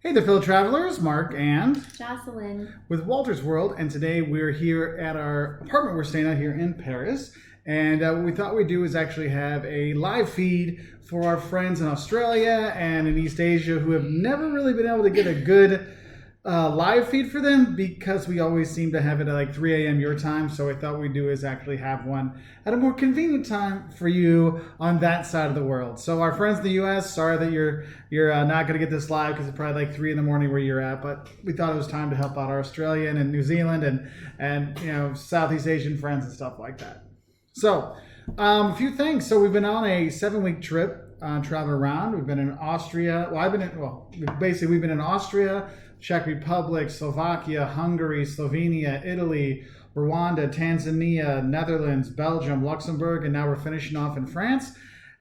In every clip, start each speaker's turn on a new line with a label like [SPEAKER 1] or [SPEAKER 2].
[SPEAKER 1] Hey there, fellow travelers, Mark and
[SPEAKER 2] Jocelyn.
[SPEAKER 1] with Wolters World, and today we're here at our apartment we're staying at here in Paris. And what we thought we'd do is actually have a live feed for our friends in Australia and in East Asia who have never really been able to get a good live feed for them because we always seem to have it at like 3 a.m. your time. So what I thought we'd do is actually have one at a more convenient time for you on that side of the world. So our friends in the U.S., sorry that you're not going to get this live because it's probably like 3 in the morning where you're at, but we thought it was time to help out our Australian and New Zealand and you know, Southeast Asian friends and stuff like that. So a few things. So we've been on a 7-week trip traveling around. We've been in Austria. We've been in Austria, Czech Republic, Slovakia, Hungary, Slovenia, Italy, Rwanda, Tanzania, Netherlands, Belgium, Luxembourg, and now we're finishing off in France.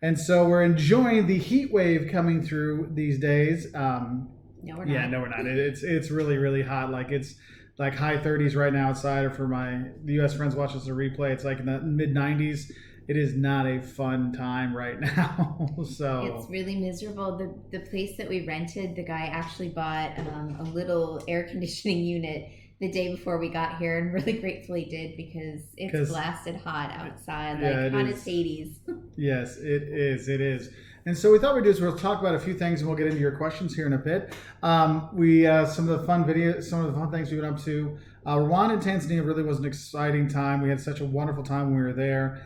[SPEAKER 1] And so we're enjoying the heat wave coming through these days.
[SPEAKER 2] No, we're not.
[SPEAKER 1] Yeah, no, we're not. It's really, really hot. Like it's like high 30s right now outside. Or for the U.S. friends watching us a replay, it's like in the mid 90s. It is not a fun time right now. So
[SPEAKER 2] it's really miserable. The place that we rented, the guy actually bought a little air conditioning unit the day before we got here, and really gratefully did because it's blasted hot outside, like hot as Hades.
[SPEAKER 1] Yes, it is. It is. And so we thought we'd do is we'll talk about a few things, and we'll get into your questions here in a bit. Some of the fun things we went up to. Rwanda and Tanzania really was an exciting time. We had such a wonderful time when we were there.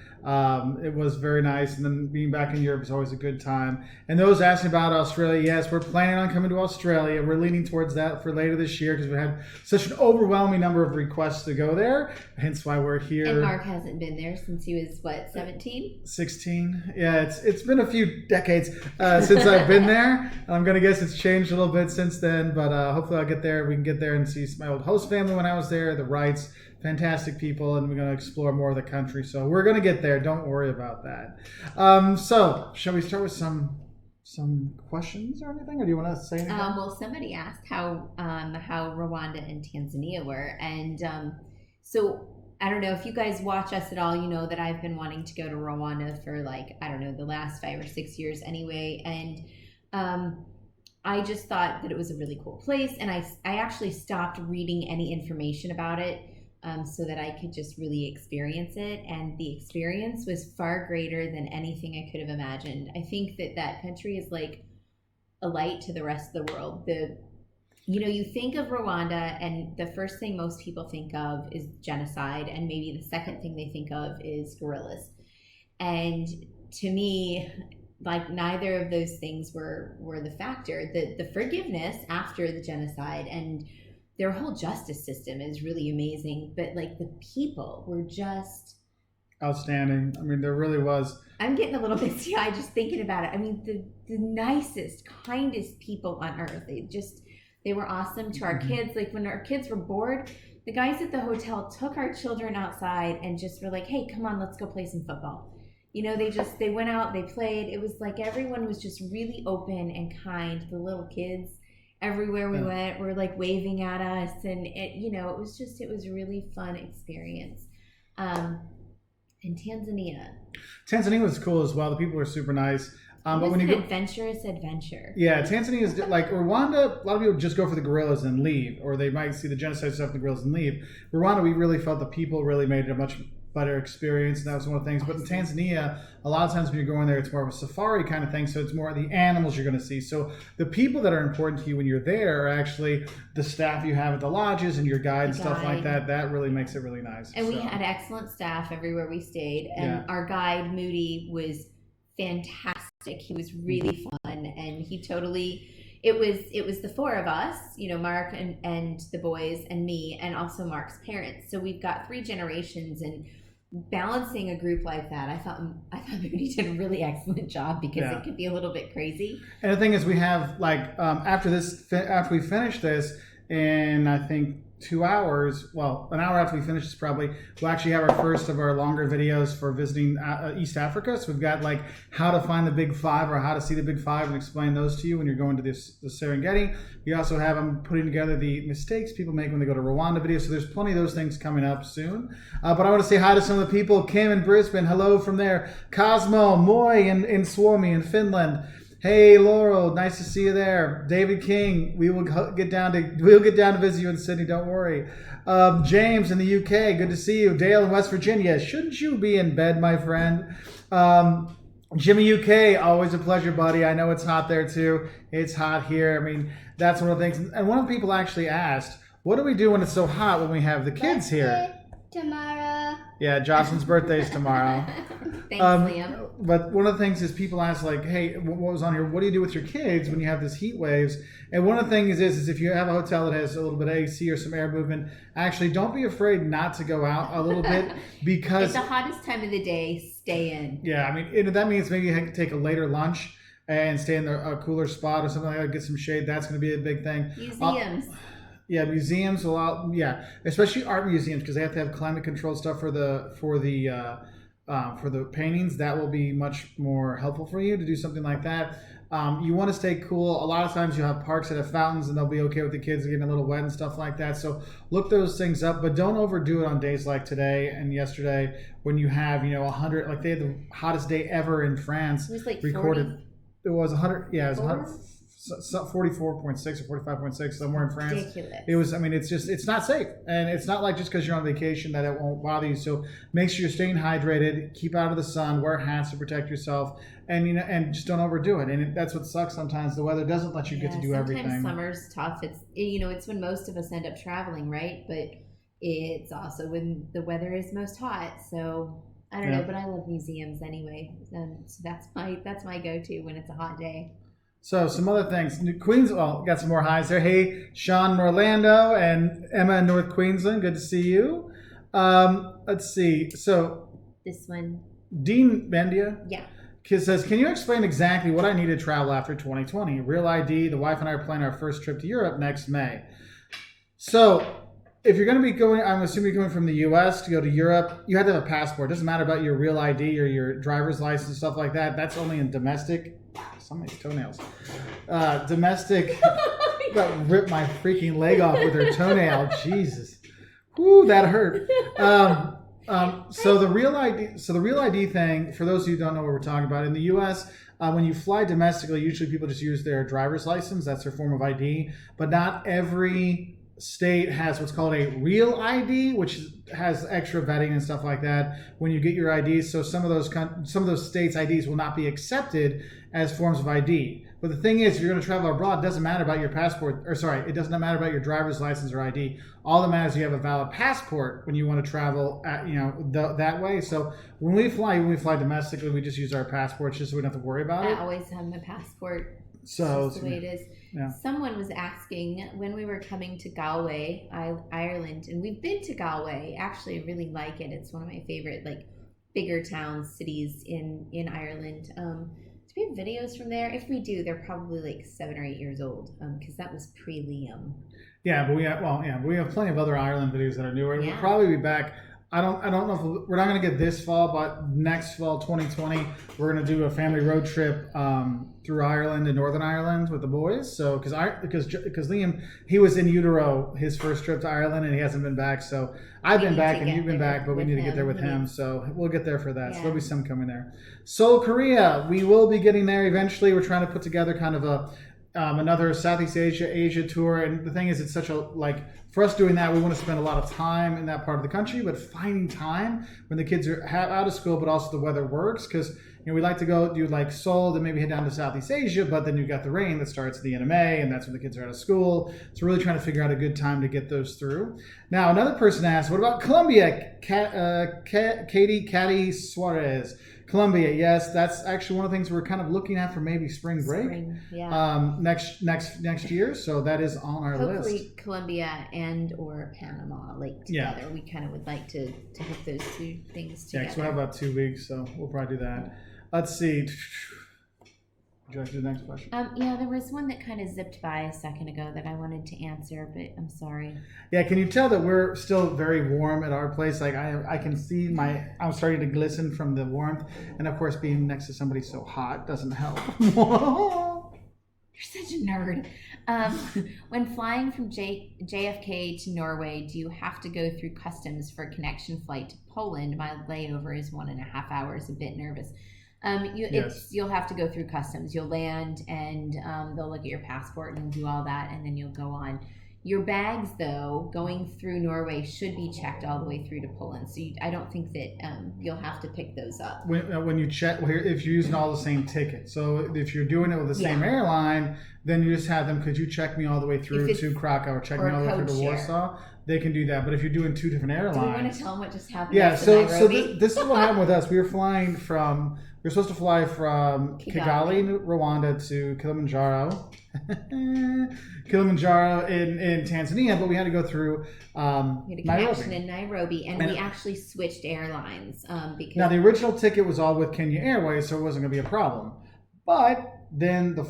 [SPEAKER 1] It was very nice, and then being back in Europe is always a good time. And those asking about Australia, yes, we're planning on coming to Australia. We're leaning towards that for later this year because we had such an overwhelming number of requests to go there, hence why we're here.
[SPEAKER 2] And Mark hasn't been there since he was, 17?
[SPEAKER 1] 16. Yeah, it's been a few decades since I've been there. I'm going to guess it's changed a little bit since then, but hopefully I'll get there. We can get there and see my old host family when I was there, the Wrights. Fantastic people, and we're going to explore more of the country. So we're going to get there. Don't worry about that. So shall we start with some questions or anything, or do you want to say anything?
[SPEAKER 2] Well, somebody asked how Rwanda and Tanzania were, and so I don't know if you guys watch us at all. You know that I've been wanting to go to Rwanda for the last 5 or 6 years anyway, and I just thought that it was a really cool place, and I actually stopped reading any information about it. So that I could just really experience it. And the experience was far greater than anything I could have imagined. I think that country is like a light to the rest of the world. You think of Rwanda and the first thing most people think of is genocide. And maybe the second thing they think of is guerrillas. And to me, like neither of those things were the factor. The forgiveness after the genocide and their whole justice system is really amazing, but like the people were just
[SPEAKER 1] outstanding. I mean, there really was.
[SPEAKER 2] I'm getting a little bit teary just thinking about it. I mean, the nicest, kindest people on earth. They were awesome to our kids. Like when our kids were bored, the guys at the hotel took our children outside and just were like, "Hey, come on, let's go play some football." They went out, they played. It was like everyone was just really open and kind. The little kids. Everywhere we went, were like waving at us, and it was a really fun experience. And Tanzania
[SPEAKER 1] was cool as well. The people were super nice.
[SPEAKER 2] But when you adventurous adventure.
[SPEAKER 1] Yeah, Tanzania is like Rwanda. A lot of people just go for the gorillas and leave, or they might see the genocide stuff in the gorillas and leave. Rwanda, we really felt the people really made it a much better experience, and that was one of the things. But in Tanzania, a lot of times when you're going there, it's more of a safari kind of thing, so it's more the animals you're going to see. So the people that are important to you when you're there are actually the staff you have at the lodges and your guide and stuff like that. That really makes it really nice.
[SPEAKER 2] And we had excellent staff everywhere we stayed, and our guide Moody was fantastic. He was really fun, and he totally. It was the four of us, Mark and the boys and me, and also Mark's parents. So we've got 3 generations, and balancing a group like that, I thought Moody did a really excellent job because it could be a little bit crazy.
[SPEAKER 1] And the thing is, we have after we finish this, in I think 2 hours, well, an hour after we finish this probably, we'll actually have our first of our longer videos for visiting East Africa. So we've got like how to find the Big Five or how to see the Big Five and explain those to you when you're going to the Serengeti. We also have them putting together the mistakes people make when they go to Rwanda videos. So there's plenty of those things coming up soon. But I want to say hi to some of the people. Kim in Brisbane, hello from there. Cosmo, Moy in Suomi in Finland. Hey, Laurel, nice to see you there. David King, we'll get down to visit you in Sydney. Don't worry. James in the UK, good to see you. Dale in West Virginia, shouldn't you be in bed, my friend? Jimmy UK, always a pleasure, buddy. I know it's hot there too. It's hot here. I mean, that's one of the things. And one of the people actually asked, what do we do when it's so hot when we have the kids here?
[SPEAKER 3] Tomorrow.
[SPEAKER 1] Yeah, Jocelyn's birthday's tomorrow.
[SPEAKER 2] Thanks, Liam.
[SPEAKER 1] But one of the things is people ask, like, hey, what was on here? What do you do with your kids when you have this heat waves? And one of the things is if you have a hotel that has a little bit of AC or some air movement, actually don't be afraid not to go out a little bit because
[SPEAKER 2] It's the hottest time of the day. Stay in.
[SPEAKER 1] yeah, I mean, that means maybe you have to take a later lunch and stay in a cooler spot or something like that, get some shade. That's going to be a big thing.
[SPEAKER 2] Museums.
[SPEAKER 1] Yeah, museums a lot. Yeah, especially art museums because they have to have climate control stuff for the paintings. That will be much more helpful for you to do something like that. You want to stay cool. A lot of times you have parks that have fountains and they'll be okay with the kids getting a little wet and stuff like that. So look those things up, but don't overdo it on days like today and yesterday when you have 100. Like they had the hottest day ever in France.
[SPEAKER 2] It was like
[SPEAKER 1] recorded.
[SPEAKER 2] 40.
[SPEAKER 1] It was 100. Yeah, it was 100.
[SPEAKER 2] 4?
[SPEAKER 1] 44.6 or 45.6 somewhere in France.
[SPEAKER 2] Ridiculous.
[SPEAKER 1] It was. I mean, it's not safe, and it's not like just because you're on vacation that it won't bother you. So make sure you're staying hydrated, keep out of the sun, wear hats to protect yourself, and and just don't overdo it. And that's what sucks sometimes. The weather doesn't let you get to do everything.
[SPEAKER 2] Sometimes summer's tough. It's when most of us end up traveling, right? But it's also when the weather is most hot. So I don't know, but I love museums anyway. So that's my go-to when it's a hot day.
[SPEAKER 1] So some other things. Queens, got some more highs there. Hey, Sean in Orlando and Emma in North Queensland. Good to see you. Let's see. So
[SPEAKER 2] This one.
[SPEAKER 1] Dean Bendia says, can you explain exactly what I need to travel after 2020? Real ID, the wife and I are planning our first trip to Europe next May. So if you're going to be going, I'm assuming you're going from the U.S. to go to Europe, you have to have a passport. It doesn't matter about your real ID or your driver's license, stuff like that. That's only in domestic. Somebody's toenails. Domestic. That ripped my freaking leg off with her toenail. Jesus. Whoo, that hurt. So the real ID thing, for those of you who don't know what we're talking about, in the U.S., when you fly domestically, usually people just use their driver's license. That's their form of ID. But not every state has what's called a real ID, which has extra vetting and stuff like that when you get your IDs. So some of those states' IDs will not be accepted as forms of ID. But the thing is, if you're going to travel abroad, it doesn't matter about your passport, it doesn't matter about your driver's license or ID. All that matters is you have a valid passport when you want to travel that way. So when we fly domestically, we just use our passports just so we don't have to worry about it.
[SPEAKER 2] I always have my passport.
[SPEAKER 1] So
[SPEAKER 2] that's the way it is.
[SPEAKER 1] Yeah.
[SPEAKER 2] Someone was asking when we were coming to Galway, Ireland, and we've been to Galway. Actually, I really like it. It's one of my favorite bigger towns, cities in Ireland. Do we have videos from there? If we do, they're probably 7 or 8 years old because that was pre-Liam.
[SPEAKER 1] Yeah, but we have plenty of other Ireland videos that are newer.
[SPEAKER 2] Yeah.
[SPEAKER 1] We'll probably be back. I don't know if we're not going to get this fall, but next fall, 2020, we're going to do a family road trip through Ireland and Northern Ireland with the boys. So because Liam, he was in utero his first trip to Ireland and he hasn't been back. So I've been back and you've been back, but we need to get there with him. So we'll get there for that. So there'll be some coming there. Seoul, Korea, we will be getting there eventually. We're trying to put together kind of another Southeast Asia tour. And the thing is, it's such a for us doing that, we want to spend a lot of time in that part of the country, but finding time when the kids are out of school, but also the weather works, because we like to go do Seoul, then maybe head down to Southeast Asia, but then you've got the rain that starts at the end of May, and that's when the kids are out of school. So we're really trying to figure out a good time to get those through. Now, another person asked, what about Colombia? Katie Suarez. Colombia, yes, that's actually one of the things we're kind of looking at for maybe spring break. Next year. So that is on our list.
[SPEAKER 2] Hopefully Colombia and or Panama together. Yeah. We kind of would like to hook those two things together.
[SPEAKER 1] Yeah, so we'll have about 2 weeks, so we'll probably do that. Let's see. Would you like to do the next question?
[SPEAKER 2] There was one that kind of zipped by a second ago that I wanted to answer, but I'm sorry.
[SPEAKER 1] Yeah, can you tell that we're still very warm at our place? I can see I'm starting to glisten from the warmth, and of course, being next to somebody so hot doesn't help.
[SPEAKER 2] You're such a nerd. When flying from JFK to Norway, do you have to go through customs for a connection flight to Poland? My layover is 1.5 hours. A bit nervous.
[SPEAKER 1] Yes.
[SPEAKER 2] You'll have to go through customs. You'll land, and they'll look at your passport and do all that, and then you'll go on. Your bags, though, going through Norway should be checked all the way through to Poland. So I don't think that you'll have to pick those up.
[SPEAKER 1] When you check, if you're using all the same tickets. So if you're doing it with the same airline, then you just have them, could you check me all the way through to Krakow or check me all the way through to Warsaw? They can do that. But if you're doing two different airlines.
[SPEAKER 2] Do we want to tell them what just happened?
[SPEAKER 1] Yeah, so this is what happened with us. We were supposed to fly from Kigali, Rwanda to Kilimanjaro. Kilimanjaro in Tanzania, but we had to go through
[SPEAKER 2] we had a connection
[SPEAKER 1] Nairobi.
[SPEAKER 2] in Nairobi, and we actually switched airlines because
[SPEAKER 1] now the original ticket was all with Kenya Airways, so it wasn't going to be a problem. But then the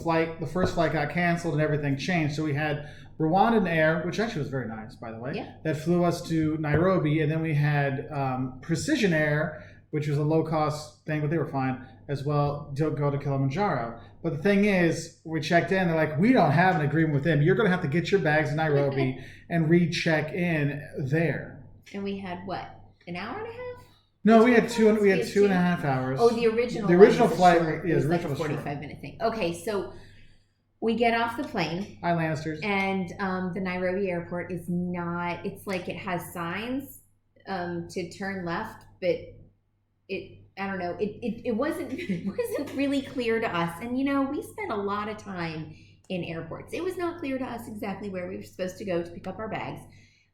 [SPEAKER 1] first flight got canceled and everything changed. So we had Rwandan Air, which actually was very nice, by the way, that flew us to Nairobi, and then we had Precision Air, which was a low-cost thing, but they were fine as well, to go to Kilimanjaro. But the thing is, we checked in, they're like, we don't have an agreement with them. You're going to have to get your bags in Nairobi and recheck in there.
[SPEAKER 2] And we had, what, an hour and a half?
[SPEAKER 1] No, we had 2.5 hours.
[SPEAKER 2] Oh, the original
[SPEAKER 1] flight,
[SPEAKER 2] short,
[SPEAKER 1] yeah,
[SPEAKER 2] was
[SPEAKER 1] the
[SPEAKER 2] like
[SPEAKER 1] original
[SPEAKER 2] a 45-minute thing. Okay, so we get off the plane.
[SPEAKER 1] Hi, Lannisters.
[SPEAKER 2] And the Nairobi airport is not, it's like it has signs to turn left, but I don't know, it wasn't really clear to us. And, we spent a lot of time in airports. It was not clear to us exactly where we were supposed to go to pick up our bags.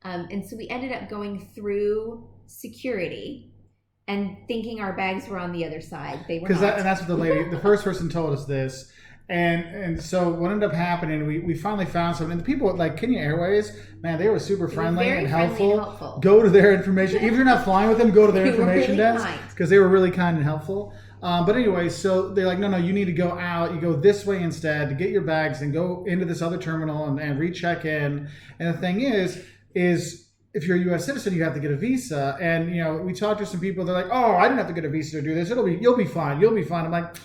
[SPEAKER 2] And so we ended up going through security and thinking our bags were on the other side. They were not.
[SPEAKER 1] And that's what the first person told us this. And so what ended up happening, we finally found something. And the people at like Kenya Airways, man, they were super friendly and helpful. Go to their information. Even if you're not flying with them, go to their information desk because they were really kind and helpful. But anyway, so they're like, no, you need to go out. You go this way instead to get your bags and go into this other terminal and recheck in. And the thing is if you're a U.S. citizen, you have to get a visa. And, we talked to some people. They're like, oh, I didn't have to get a visa to do this. You'll be fine. You'll be fine. I'm like,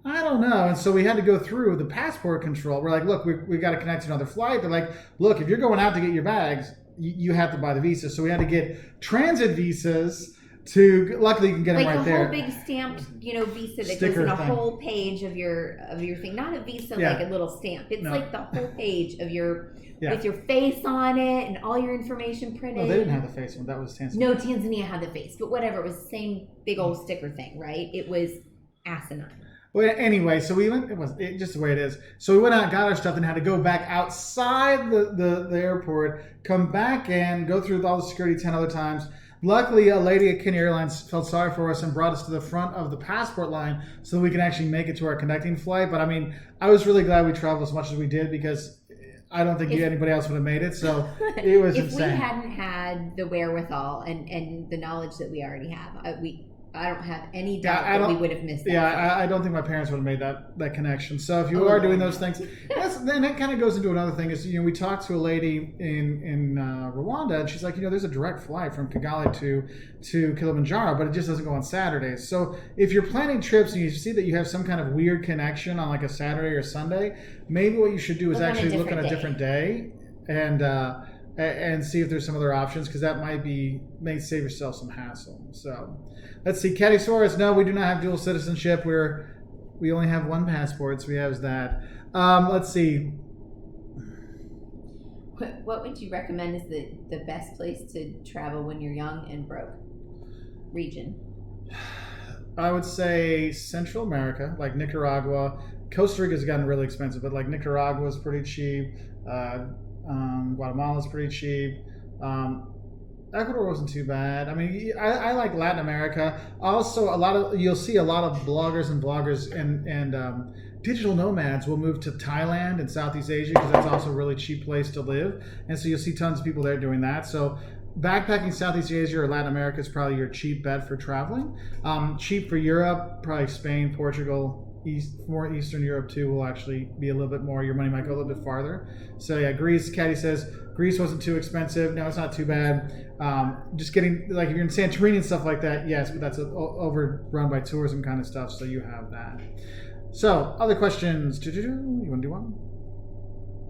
[SPEAKER 1] I don't know. And so we had to go through the passport control. We're like, look, we got to connect to another flight. They're like, look, if you're going out to get your bags, you have to buy the visa. So we had to get transit visas luckily you can get them right there.
[SPEAKER 2] Like a whole big stamped, visa that goes in a whole page of your thing. Not a visa like a little stamp. It's like the whole page of with your face on it and all your information printed.
[SPEAKER 1] No, they didn't have the face one. That was Tanzania.
[SPEAKER 2] No, Tanzania had the face. But whatever, it was the same big old sticker thing, right? It was asinine.
[SPEAKER 1] Well, anyway, so we went. It was just the way it is. So we went out, got our stuff, and had to go back outside the airport, come back in, go through all the security 10 other times. Luckily, a lady at Kenya Airlines felt sorry for us and brought us to the front of the passport line so we can actually make it to our connecting flight. But I mean, I was really glad we traveled as much as we did because I don't think anybody else would have made it. So it was insane.
[SPEAKER 2] If we hadn't had the wherewithal and the knowledge that we already have, I don't have any doubt that we would have missed that.
[SPEAKER 1] Yeah, I don't think my parents would have made that connection. So if you are doing those things, then that kind of goes into another thing. Is we talked to a lady in Rwanda, and she's like, there's a direct flight from Kigali to Kilimanjaro, but it just doesn't go on Saturdays. So if you're planning trips and you see that you have some kind of weird connection on like a Saturday or Sunday, maybe what you should do is actually look on a different day and see if there's some other options, because that may save yourself some hassle. So let's see. Catisaurus, no, we do not have dual citizenship. We only have one passport, so we have that. Let's see.
[SPEAKER 2] What would you recommend is the best place to travel when you're young and broke? Region.
[SPEAKER 1] I would say Central America, like Nicaragua. Costa Rica's gotten really expensive, but like Nicaragua is pretty cheap. Guatemala's pretty cheap. Ecuador wasn't too bad. I mean, I like Latin America. Also, you'll see a lot of bloggers and digital nomads will move to Thailand and Southeast Asia because that's also a really cheap place to live. And so you'll see tons of people there doing that. So backpacking Southeast Asia or Latin America is probably your cheap bet for traveling. Cheap for Europe, probably Spain, Portugal. More Eastern Europe too will actually be a little bit more. Your money might go a little bit farther. So yeah, Greece. Caddy says Greece wasn't too expensive. No, it's not too bad. Just getting like if you're in Santorini and stuff like that, yes, but that's overrun by tourism kind of stuff. So you have that. So other questions. You want to do one?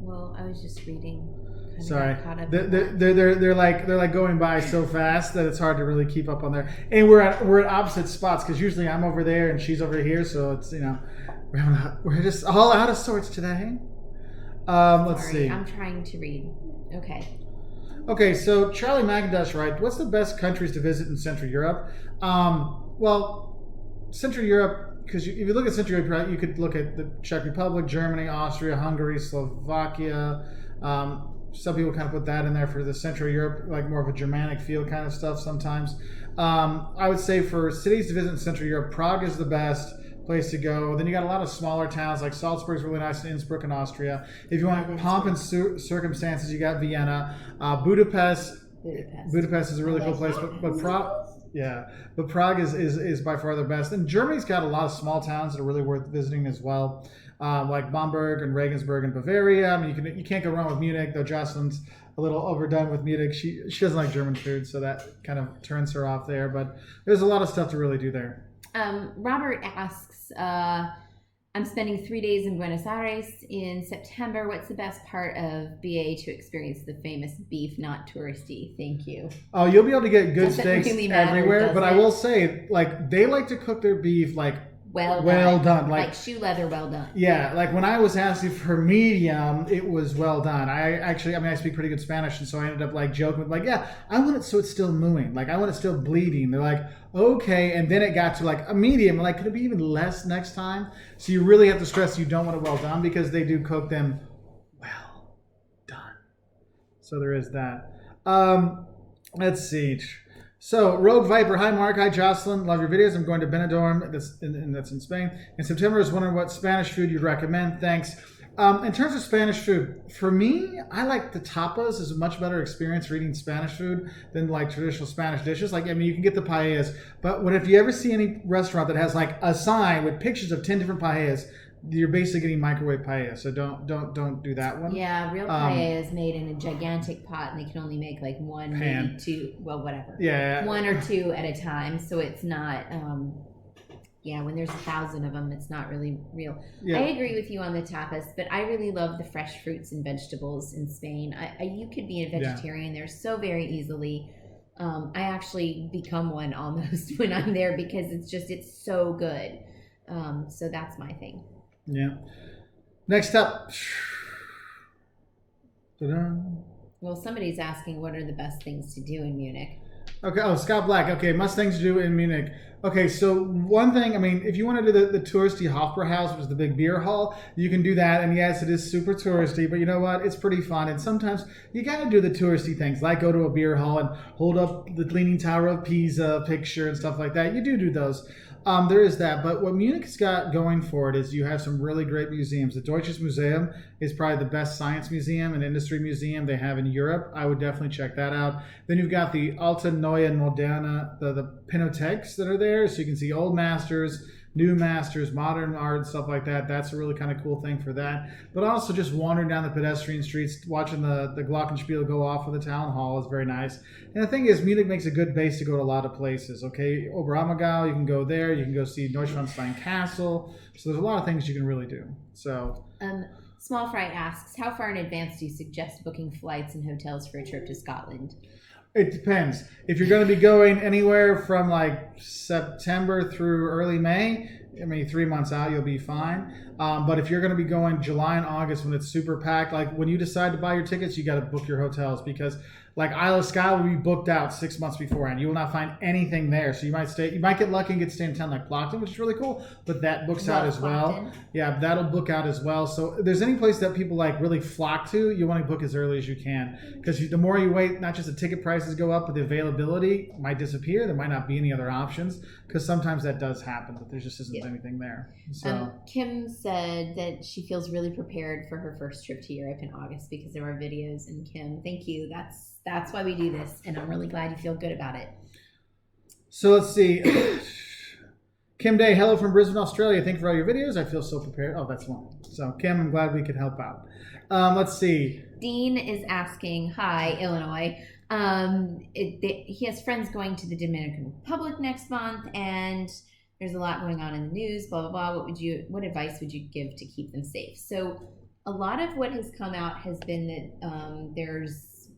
[SPEAKER 2] Well, I was just reading.
[SPEAKER 1] Sorry,
[SPEAKER 2] Caught up
[SPEAKER 1] they're like going by so fast that it's hard to really keep up on there. And we're at opposite spots because usually I'm over there and she's over here, so it's we're just all out of sorts today. Let's see.
[SPEAKER 2] I'm trying to read. Okay.
[SPEAKER 1] Okay, so Charlie McIntosh, right? What's the best countries to visit in Central Europe? Well, Central Europe, because if you look at Central Europe, you could look at the Czech Republic, Germany, Austria, Hungary, Slovakia. Some people kind of put that in there for the Central Europe, like more of a Germanic feel kind of stuff sometimes. I would say for cities to visit in Central Europe, Prague is the best place to go. Then you got a lot of smaller towns like Salzburg's really nice, and Innsbruck in Austria. If you want pomp and circumstances, you got Vienna, Budapest. Budapest is a really cool place, but Prague. Yeah, but Prague is by far the best. And Germany's got a lot of small towns that are really worth visiting as well, like Bamberg and Regensburg and Bavaria. I mean, you can't go wrong with Munich, though Jocelyn's a little overdone with Munich. She doesn't like German food, so that kind of turns her off there. But there's a lot of stuff to really do there.
[SPEAKER 2] Robert asks, I'm spending 3 days in Buenos Aires in September. What's the best part of BA to experience the famous beef, not touristy? Thank you.
[SPEAKER 1] Oh, you'll be able to get good steaks
[SPEAKER 2] really matter,
[SPEAKER 1] everywhere. But I will say, like, they like to cook their beef like well done.
[SPEAKER 2] Like shoe leather, well done.
[SPEAKER 1] Yeah, like when I was asking for medium, it was well done. I speak pretty good Spanish, and so I ended up like joking with like, yeah, I want it so it's still mooing. Like I want it still bleeding. They're like, okay, and then it got to like a medium. Like, could it be even less next time? So you really have to stress you don't want it well done because they do cook them well done. So there is that. Let's see. So, Rogue Viper, hi Mark, hi Jocelyn, love your videos. I'm going to Benidorm, that's in Spain. In September, I was wondering what Spanish food you'd recommend. Thanks. In terms of Spanish food, for me, I like the tapas. Is a much better experience for eating Spanish food than like traditional Spanish dishes. Like, I mean, you can get the paellas, but if you ever see any restaurant that has like a sign with pictures of 10 different paellas, you're basically getting microwave paella, so don't do that one.
[SPEAKER 2] Yeah, real paella is made in a gigantic pot, and they can only make like one, maybe two, well, whatever.
[SPEAKER 1] Yeah.
[SPEAKER 2] One or two at a time, so it's not. When there's 1,000 of them, it's not really real. Yeah. I agree with you on the tapas, but I really love the fresh fruits and vegetables in Spain. You could be a vegetarian there so very easily. I actually become one almost when I'm there because it's so good. So that's my thing.
[SPEAKER 1] Yeah. Next up. Ta-da.
[SPEAKER 2] Well, somebody's asking what are the best things to do in Munich.
[SPEAKER 1] Okay. Oh, Scott Black. Okay, must things to do in Munich. Okay, so one thing, I mean, if you want to do the touristy Hofbrauhaus, which is the big beer hall, you can do that. And yes, it is super touristy, but you know what? It's pretty fun. And sometimes you got to do the touristy things, like go to a beer hall and hold up the Leaning Tower of Pisa picture and stuff like that. You do those. There is that, but what Munich's got going for it is you have some really great museums. The Deutsches Museum is probably the best science museum and industry museum they have in Europe. I would definitely check that out. Then you've got the Alte Neue Moderne, the Pinotheks that are there, so you can see old masters, new masters, modern art, stuff like that. That's a really kind of cool thing for that. But also just wandering down the pedestrian streets, watching the Glockenspiel go off of the town hall is very nice. And the thing is, Munich makes a good base to go to a lot of places. Okay, Oberammergau, you can go there. You can go see Neuschwanstein Castle. So there's a lot of things you can really do. So.
[SPEAKER 2] Small Fry asks, how far in advance do you suggest booking flights and hotels for a trip to Scotland?
[SPEAKER 1] It depends. If you're going to be going anywhere from like September through early May, I mean, 3 months out, you'll be fine. But if you're going to be going July and August when it's super packed, like when you decide to buy your tickets, you got to book your hotels because like Isle of Skye will be booked out 6 months beforehand. You will not find anything there. So you might get lucky and get to stay in town like Plockton, which is really cool, but that books out as well. Yeah, that'll book out as well. So if there's any place that people like really flock to, you want to book as early as you can because the more you wait, not just the ticket prices go up, but the availability might disappear. There might not be any other options because sometimes that does happen, but there just isn't anything there. So
[SPEAKER 2] Kim said that she feels really prepared for her first trip to Europe in August because of our videos. And Kim, thank you. That's why we do this, and I'm really glad you feel good about it.
[SPEAKER 1] So let's see. Kim Day, hello from Brisbane, Australia. Thank you for all your videos. I feel so prepared. Oh, that's one. So Kim, I'm glad we could help out. Let's see.
[SPEAKER 2] Dean is asking, hi, Illinois. He has friends going to the Dominican Republic next month, and there's a lot going on in the news, blah, blah, blah. What advice would you give to keep them safe? So a lot of what has come out has been that there's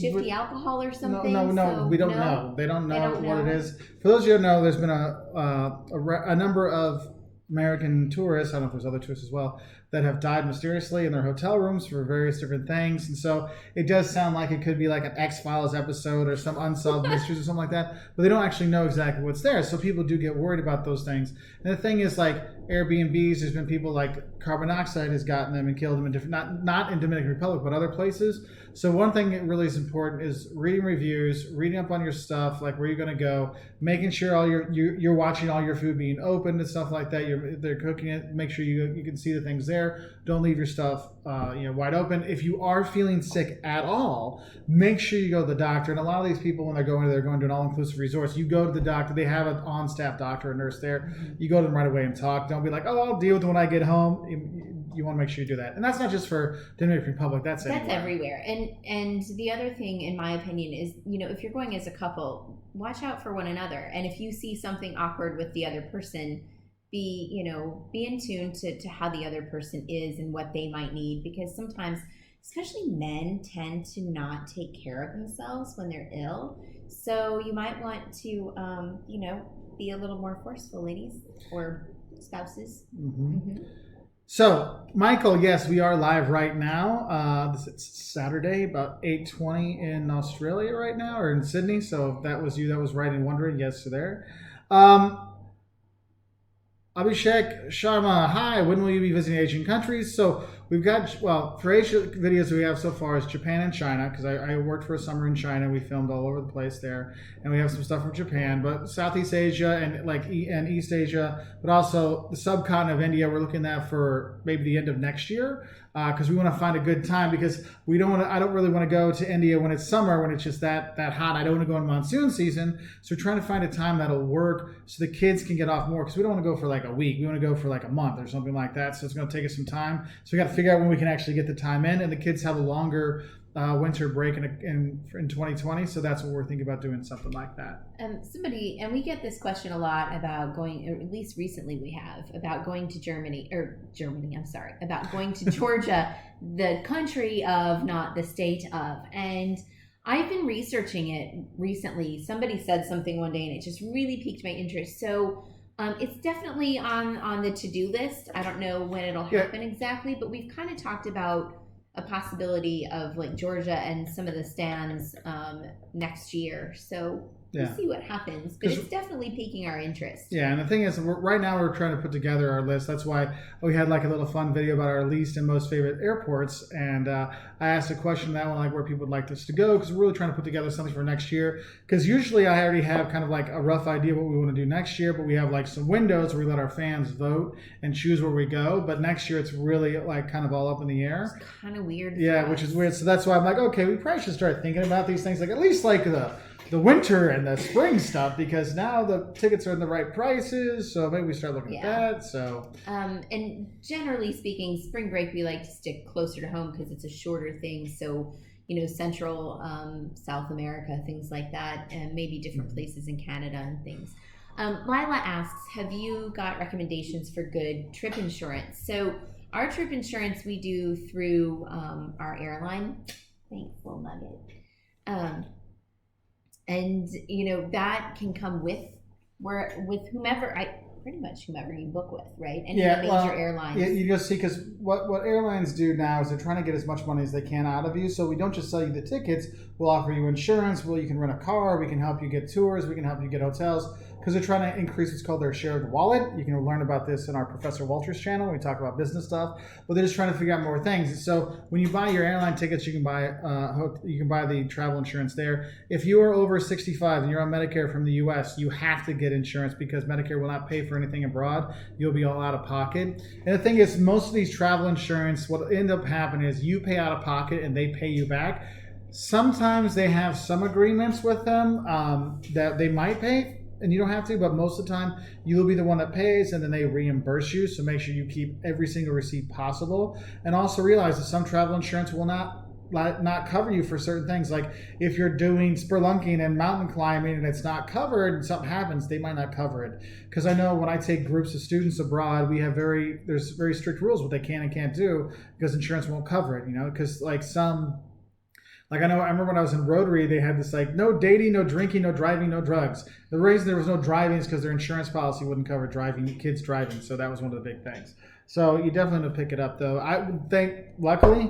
[SPEAKER 2] shifty alcohol or something.
[SPEAKER 1] No,
[SPEAKER 2] so,
[SPEAKER 1] we don't
[SPEAKER 2] no?
[SPEAKER 1] know. They don't know
[SPEAKER 2] don't
[SPEAKER 1] what
[SPEAKER 2] know.
[SPEAKER 1] it is. For those of you who know, there's been a number of American tourists, I don't know if there's other tourists as well, that have died mysteriously in their hotel rooms for various different things. And so it does sound like it could be like an X-Files episode or some unsolved mysteries or something like that, but they don't actually know exactly what's there. So people do get worried about those things. And the thing is, like Airbnbs, there's been people like carbon dioxide has gotten them and killed them in different, not in Dominican Republic, but other places. So one thing that really is important is reading reviews, reading up on your stuff, like where you're going to go, making sure all you're watching all your food being opened and stuff like that. They're cooking it. Make sure you can see the things there. Don't leave your stuff wide open. If you are feeling sick at all, make sure you go to the doctor. And a lot of these people, when they're going to an all-inclusive resort, you go to the doctor. They have an on-staff doctor or nurse there. You go to them right away and talk. Don't be like, oh, I'll deal with it when I get home. You want to make sure you do that. And that's not just for Dominican Republic. That's
[SPEAKER 2] everywhere. And the other thing, in my opinion, is, if you're going as a couple, watch out for one another. And if you see something awkward with the other person, be in tune to how the other person is and what they might need, because sometimes, especially men, tend to not take care of themselves when they're ill. So you might want to, be a little more forceful, ladies or spouses.
[SPEAKER 1] Mm-hmm. So, Michael, yes, we are live right now. It's Saturday, about 8:20 in Australia right now, or in Sydney. So if that was you that was right and wondering, yes, you're there. Abhishek Sharma, hi, when will you be visiting Asian countries? So we've got, for Asia videos we have so far is Japan and China, because I worked for a summer in China. We filmed all over the place there, and we have some stuff from Japan, but Southeast Asia and East Asia, but also the subcontinent of India, we're looking at for maybe the end of next year, because we want to find a good time, because I don't really want to go to India when it's summer, when it's just that hot. I don't want to go in monsoon season. So we're trying to find a time that'll work so the kids can get off more, because we don't want to go for like a week. We want to go for like a month or something like that. So it's going to take us some time. So we got to figure out when we can actually get the time in, and the kids have a longer winter break in 2020. So that's what we're thinking about, doing something like that.
[SPEAKER 2] And we get this question a lot about going, or at least recently we have, about going to about going to Georgia, the country of, not the state of. And I've been researching it recently. Somebody said something one day and it just really piqued my interest. So it's definitely on the to-do list. I don't know when it'll happen exactly, but we've kind of talked about a possibility of like Georgia and some of the stands next year. So we'll see what happens, but it's definitely piquing our interest. Yeah,
[SPEAKER 1] and the thing is, right now we're trying to put together our list. That's why we had like a little fun video about our least and most favorite airports, and I asked a question that one, like where people would like us to go, because we're really trying to put together something for next year. Because usually I already have kind of like a rough idea what we want to do next year, but we have like some windows where we let our fans vote and choose where we go. But next year it's really like kind of all up in the air.
[SPEAKER 2] It's kind of weird.
[SPEAKER 1] Yeah, which is weird. So that's why I'm like, okay, we probably should start thinking about these things, like at least like the winter and the spring stuff, because now the tickets are in the right prices, so maybe we start looking at that. So
[SPEAKER 2] and generally speaking, spring break we like to stick closer to home because it's a shorter thing. So Central South America, things like that, and maybe different places in Canada and things. Lila asks, have you got recommendations for good trip insurance? So our trip insurance we do through our airline. Thanks, little nugget. And that can come with pretty much whomever you book with, right? Any of the major airlines.
[SPEAKER 1] Yeah, you just see, because what airlines do now is they're trying to get as much money as they can out of you. So we don't just sell you the tickets. We'll offer you insurance. You can rent a car. We can help you get tours. We can help you get hotels, because they're trying to increase what's called their share of the wallet. You can learn about this in our Professor Wolters channel. We talk about business stuff, but they're just trying to figure out more things. So when you buy your airline tickets, you can buy the travel insurance there. If you are over 65 and you're on Medicare from the U.S., you have to get insurance, because Medicare will not pay for anything abroad. You'll be all out of pocket. And the thing is, most of these travel insurance, what end up happening is you pay out of pocket and they pay you back. Sometimes they have some agreements with them that they might pay, and you don't have to, but most of the time you'll be the one that pays, and then they reimburse you. So make sure you keep every single receipt possible, and also realize that some travel insurance will not not cover you for certain things. Like if you're doing spelunking and mountain climbing and it's not covered and something happens, they might not cover it. Because I know when I take groups of students abroad, there's very strict rules what they can and can't do because insurance won't cover it. Because I remember when I was in Rotary, they had this like no dating, no drinking, no driving, no drugs. The reason there was no driving is because their insurance policy wouldn't cover kids driving. So that was one of the big things. So you definitely want to pick it up though. I would think, luckily,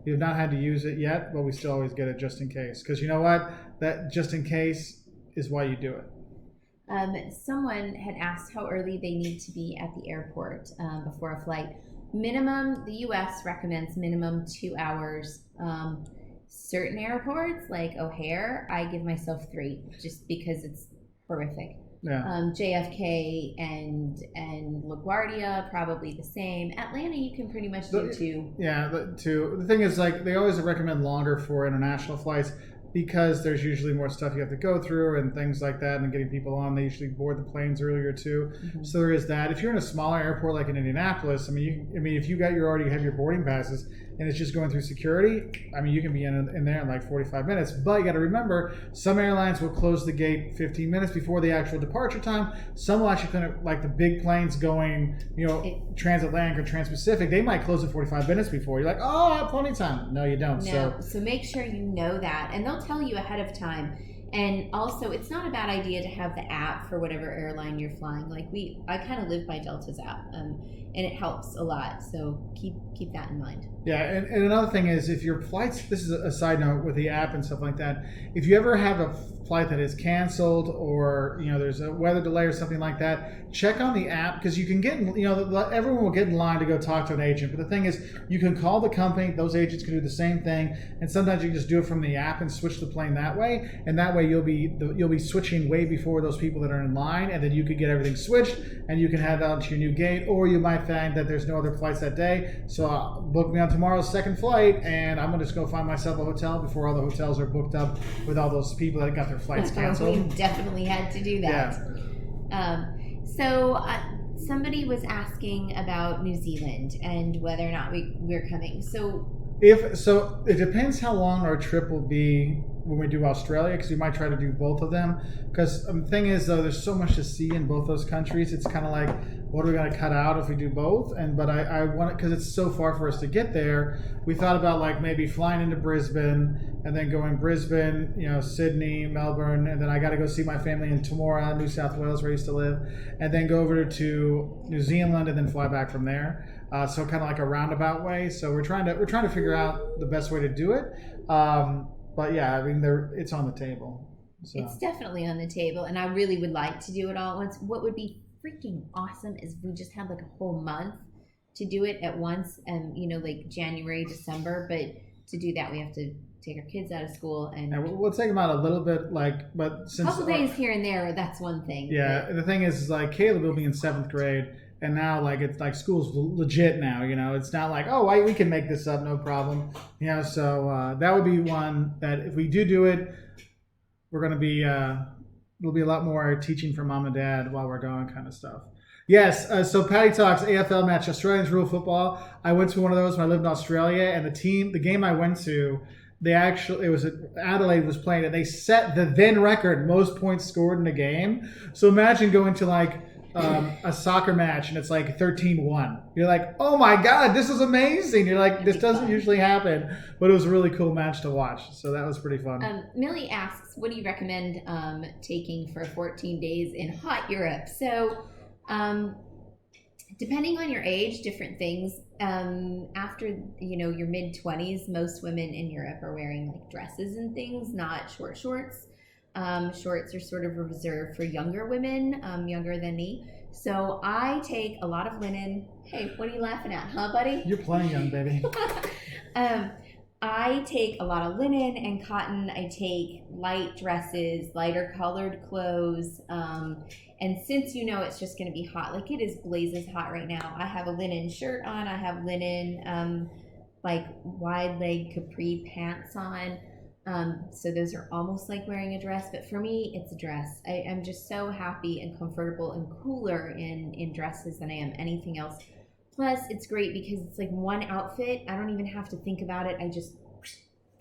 [SPEAKER 1] we've not had to use it yet, but we still always get it just in case. Because you know what? That just in case is why you do it.
[SPEAKER 2] Someone had asked how early they need to be at the airport before a flight. Minimum, the U.S. recommends minimum 2 hours. Certain airports, like O'Hare, I give myself 3 just because it's horrific.
[SPEAKER 1] Yeah.
[SPEAKER 2] JFK and LaGuardia, probably the same. Atlanta, you can pretty much do 2.
[SPEAKER 1] Yeah, 2. The thing is, like, they always recommend longer for international flights because there's usually more stuff you have to go through and things like that, and getting people on. They usually board the planes earlier too. Mm-hmm. So there is that. If you're in a smaller airport like in Indianapolis, if you already have your boarding passes and it's just going through security, you can be in there in like 45 minutes. But you got to remember, some airlines will close the gate 15 minutes before the actual departure time. Some will actually like the big planes going, transatlantic or transpacific, they might close it 45 minutes before. You're like, oh, I have plenty of time. No, you don't.
[SPEAKER 2] No. So make sure you know that, and they'll tell you ahead of time. And also, it's not a bad idea to have the app for whatever airline you're flying. Like I kind of live by Delta's app, and it helps a lot. So keep that in mind.
[SPEAKER 1] Yeah, and another thing is, if your flights, this is a side note with the app and stuff like that, if you ever have a flight that is canceled or there's a weather delay or something like that, check on the app, because you can get everyone will get in line to go talk to an agent. But the thing is, you can call the company, those agents can do the same thing, and sometimes you can just do it from the app and switch the plane that way, and that way you'll be switching way before those people that are in line, and then you could get everything switched and you can head out to your new gate. Or you might find that there's no other flights that day, so book me on tomorrow's second flight, and I'm gonna just go find myself a hotel before all the hotels are booked up with all those people that got their flights canceled.
[SPEAKER 2] We definitely had to do that. Yeah. Somebody was asking about New Zealand and whether or not we're coming. So
[SPEAKER 1] it depends how long our trip will be when we do Australia, because we might try to do both of them. Because the thing is, though, there's so much to see in both those countries. It's kind of like, what are we going to cut out if we do both? But I want it, because it's so far for us to get there. We thought about like maybe flying into Brisbane and then going Brisbane, Sydney, Melbourne, and then I got to go see my family in Temora, New South Wales, where I used to live, and then go over to New Zealand and then fly back from there. So kind of like a roundabout way. So we're trying to figure out the best way to do it. But yeah, it's on the table. So.
[SPEAKER 2] It's definitely on the table, and I really would like to do it all at once. What would be freaking awesome is if we just had like a whole month to do it at once, and like January, December. But to do that, we have to take our kids out of school, and
[SPEAKER 1] we'll take them out a little bit, but since
[SPEAKER 2] a couple days here and there, that's one thing.
[SPEAKER 1] Yeah, the thing is like Caleb will be in 7th grade. And now, like, it's like school's legit now, It's not like, oh, we can make this up, no problem. So that would be one that if we do it, we're going to be, there'll be a lot more teaching from mom and dad while we're going kind of stuff. Yes, so Patty Talks AFL match, Australians Rule Football. I went to one of those when I lived in Australia, and the game I went to, Adelaide was playing, and they set the then record most points scored in a game. So imagine going to like, a soccer match and it's like 13-1. You're like, oh my God, this is amazing. You're like, this doesn't usually happen, but it was a really cool match to watch. So that was pretty fun.
[SPEAKER 2] Millie asks, what do you recommend taking for 14 days in hot Europe? So depending on your age, different things. After, your mid-20s, most women in Europe are wearing like dresses and things, not shorts. Shorts are sort of reserved for younger women, younger than me. So I take a lot of linen. Hey, what are you laughing at, huh, buddy?
[SPEAKER 1] You're playing young, baby.
[SPEAKER 2] I take a lot of linen and cotton. I take light dresses, lighter colored clothes. And since it's just going to be hot, like it is blazes hot right now, I have a linen shirt on. I have linen, like wide leg capri pants on. So those are almost like wearing a dress, but for me, it's a dress. I'm just so happy and comfortable and cooler in dresses than I am anything else. Plus, it's great because it's like one outfit. I don't even have to think about it. I just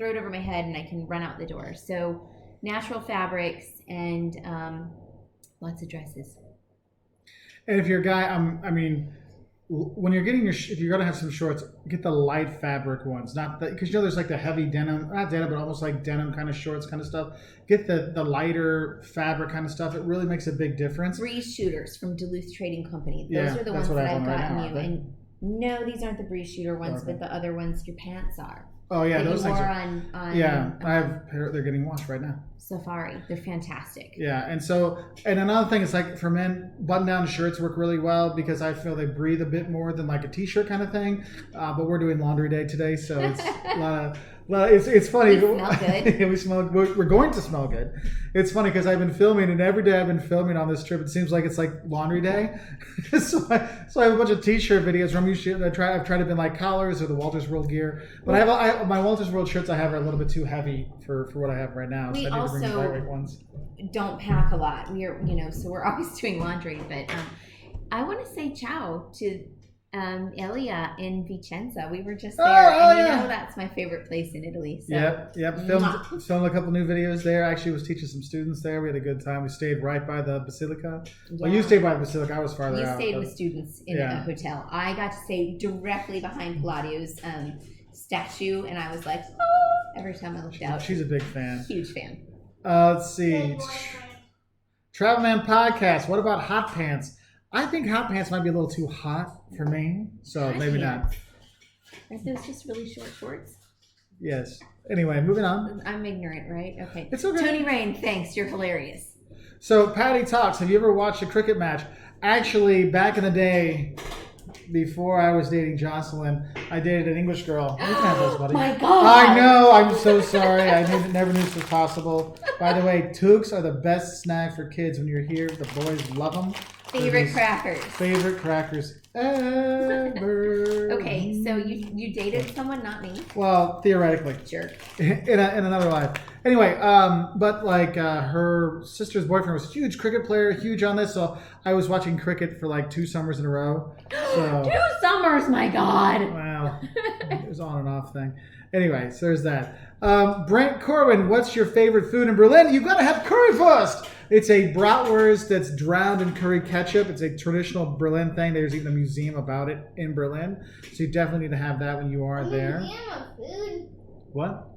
[SPEAKER 2] throw it over my head and I can run out the door. So natural fabrics and lots of dresses.
[SPEAKER 1] And if you're a guy, I mean, when you're getting if you're gonna have some shorts, get the light fabric ones, not because there's like the heavy denim, not denim, but almost like denim kind of shorts kind of stuff. Get the lighter fabric kind of stuff. It really makes a big difference.
[SPEAKER 2] Breeze shooters from Duluth Trading Company. Those
[SPEAKER 1] Yeah,
[SPEAKER 2] are the
[SPEAKER 1] that's
[SPEAKER 2] ones
[SPEAKER 1] what I
[SPEAKER 2] that
[SPEAKER 1] have
[SPEAKER 2] I've
[SPEAKER 1] on right
[SPEAKER 2] gotten
[SPEAKER 1] now,
[SPEAKER 2] you.
[SPEAKER 1] aren't they?
[SPEAKER 2] And no, these aren't the breeze shooter ones,
[SPEAKER 1] Okay.
[SPEAKER 2] but the other ones your pants are.
[SPEAKER 1] Oh yeah,
[SPEAKER 2] that
[SPEAKER 1] those
[SPEAKER 2] you
[SPEAKER 1] things
[SPEAKER 2] wore
[SPEAKER 1] are.
[SPEAKER 2] on
[SPEAKER 1] Yeah, I have. They're getting washed right now.
[SPEAKER 2] Safari. They're fantastic.
[SPEAKER 1] Yeah, and another thing is like for men, button-down shirts work really well because I feel they breathe a bit more than like a t-shirt kind of thing. But we're doing laundry day today, so it's a lot of. Well, it's funny.
[SPEAKER 2] We smell good.
[SPEAKER 1] Yeah, we smell. We're going to smell good. It's funny because I've been filming, and every day I've been filming on this trip. It seems like it's like laundry day. so I have a bunch of t-shirt videos from you. I've tried to be like collars or the Wolters World gear, but my Wolters World shirts I have are a little bit too heavy for what I have right now.
[SPEAKER 2] We
[SPEAKER 1] so I need to bring the
[SPEAKER 2] also
[SPEAKER 1] lightweight ones.
[SPEAKER 2] don't pack a lot. We're so we're always doing laundry. But I want to say ciao to Elia in Vicenza. We were just there, and you know that's my favorite place in Italy. So.
[SPEAKER 1] Yep. Filmed a couple new videos there. Actually, was teaching some students there. We had a good time. We stayed right by the Basilica.
[SPEAKER 2] Yeah.
[SPEAKER 1] Well, you stayed by the Basilica. I was farther out.
[SPEAKER 2] You stayed with students in a hotel. I got to stay directly behind Palladio's statue, and I was like, oh, every time I looked out.
[SPEAKER 1] She's a big fan.
[SPEAKER 2] Huge fan.
[SPEAKER 1] Let's see. Travel Man Podcast. What about hot pants? I think hot pants might be a little too hot for me, so maybe not.
[SPEAKER 2] Aren't those just really short shorts?
[SPEAKER 1] Yes. Anyway, moving on.
[SPEAKER 2] I'm ignorant, right? Okay.
[SPEAKER 1] It's okay.
[SPEAKER 2] Tony Rain, thanks. You're hilarious.
[SPEAKER 1] So, Patty Talks. Have you ever watched a cricket match? Actually, back in the day, before I was dating Jocelyn, I dated an English girl. You can have those, buddy.
[SPEAKER 2] My God.
[SPEAKER 1] I know. I'm so sorry. I never knew this was possible. By the way, Toques are the best snack for kids when you're here. The boys love them.
[SPEAKER 2] Favorite crackers.
[SPEAKER 1] Favorite crackers ever.
[SPEAKER 2] Okay, so you dated someone, not me.
[SPEAKER 1] Well, theoretically.
[SPEAKER 2] Jerk.
[SPEAKER 1] In another life. Anyway, but like her sister's boyfriend was a huge cricket player, huge on this. So I was watching cricket for like 2 summers in a row. So,
[SPEAKER 2] 2 summers, my God.
[SPEAKER 1] Well, it was on and off thing. Anyway, so there's that. Brent Corwin, what's your favorite food in Berlin? You've got to have currywurst. It's a bratwurst that's drowned in curry ketchup. It's a traditional Berlin thing. There's even a museum about it in Berlin. So you definitely need to have that when you are there.
[SPEAKER 2] Museum of food.
[SPEAKER 1] What?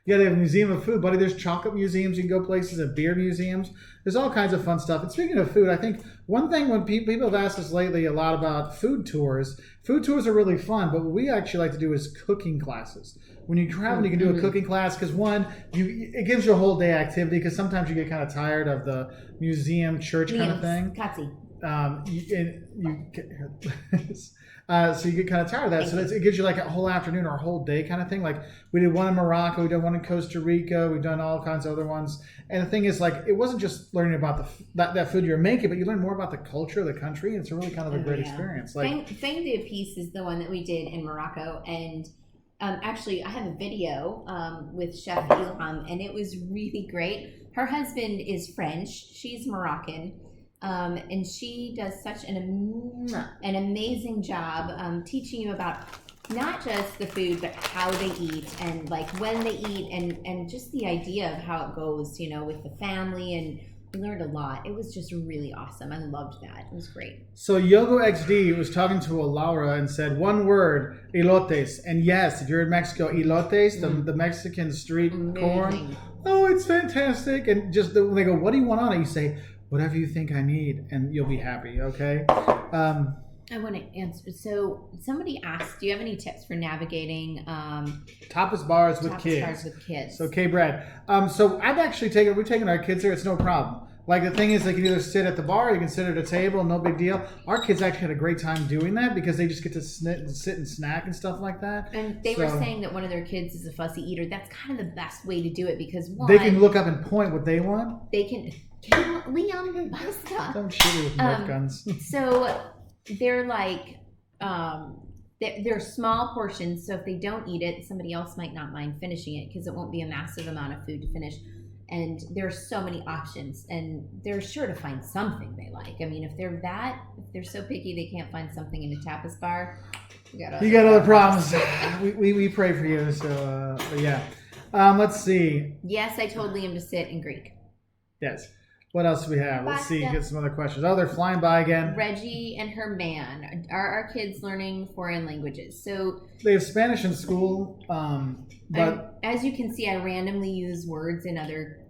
[SPEAKER 1] Yeah, they have a museum of food, buddy. There's chocolate museums. You can go places and beer museums. There's all kinds of fun stuff. And speaking of food, I think one thing when people have asked us lately a lot about food tours are really fun, but what we actually like to do is cooking classes. When you travel, you can do a cooking class because it gives you a whole day activity because sometimes you get kind of tired of the museum, church kind of thing.
[SPEAKER 2] Katsi.
[SPEAKER 1] So you get kind of tired of that. So it gives you like a whole afternoon or a whole day kind of thing. Like we did one in Morocco, we did one in Costa Rica, we've done all kinds of other ones. And the thing is, like, it wasn't just learning about that food you're making, but you learn more about the culture of the country. And it's really kind of a great experience. Like
[SPEAKER 2] Fang de Piece is the one that we did in Morocco, and actually I have a video with Chef Ilham, and it was really great. Her husband is French, she's Moroccan. And she does such an amazing job teaching you about not just the food, but how they eat and like when they eat and just the idea of how it goes, with the family. And we learned a lot. It was just really awesome. I loved that. It was great.
[SPEAKER 1] So Yogo XD was talking to a Laura and said one word, elotes. And yes, if you're in Mexico, elotes, the Mexican street corn. Oh, it's fantastic. And just when they go, what do you want on it? You say, whatever you think I need, and you'll be happy, okay?
[SPEAKER 2] I want to answer. So somebody asked, do you have any tips for navigating
[SPEAKER 1] tapas bars with kids? So, okay, Brad. So we've taken our kids there. It's no problem. Like the thing is, they can either sit at the bar, or you can sit at a table, no big deal. Our kids actually had a great time doing that because they just get to sit and snack and stuff like that.
[SPEAKER 2] And they were saying that one of their kids is a fussy eater. That's kind of the best way to do it because
[SPEAKER 1] they can look up and point what they want.
[SPEAKER 2] They can Liam, basta.
[SPEAKER 1] Don't shoot me with Nerf guns.
[SPEAKER 2] So they're like, they're small portions. So if they don't eat it, somebody else might not mind finishing it because it won't be a massive amount of food to finish. And there's so many options, and they're sure to find something they like. I mean, if they're so picky they can't find something in a tapas bar, you got other problems.
[SPEAKER 1] we pray for you. So, but yeah. Let's see.
[SPEAKER 2] Yes, I told Liam to sit in Greek.
[SPEAKER 1] Yes. What else do we have? Let's see. Get some other questions. Oh, they're flying by again.
[SPEAKER 2] Reggie and her man. Are our kids learning foreign languages? So
[SPEAKER 1] they have Spanish in school, but
[SPEAKER 2] as you can see, I randomly use words in other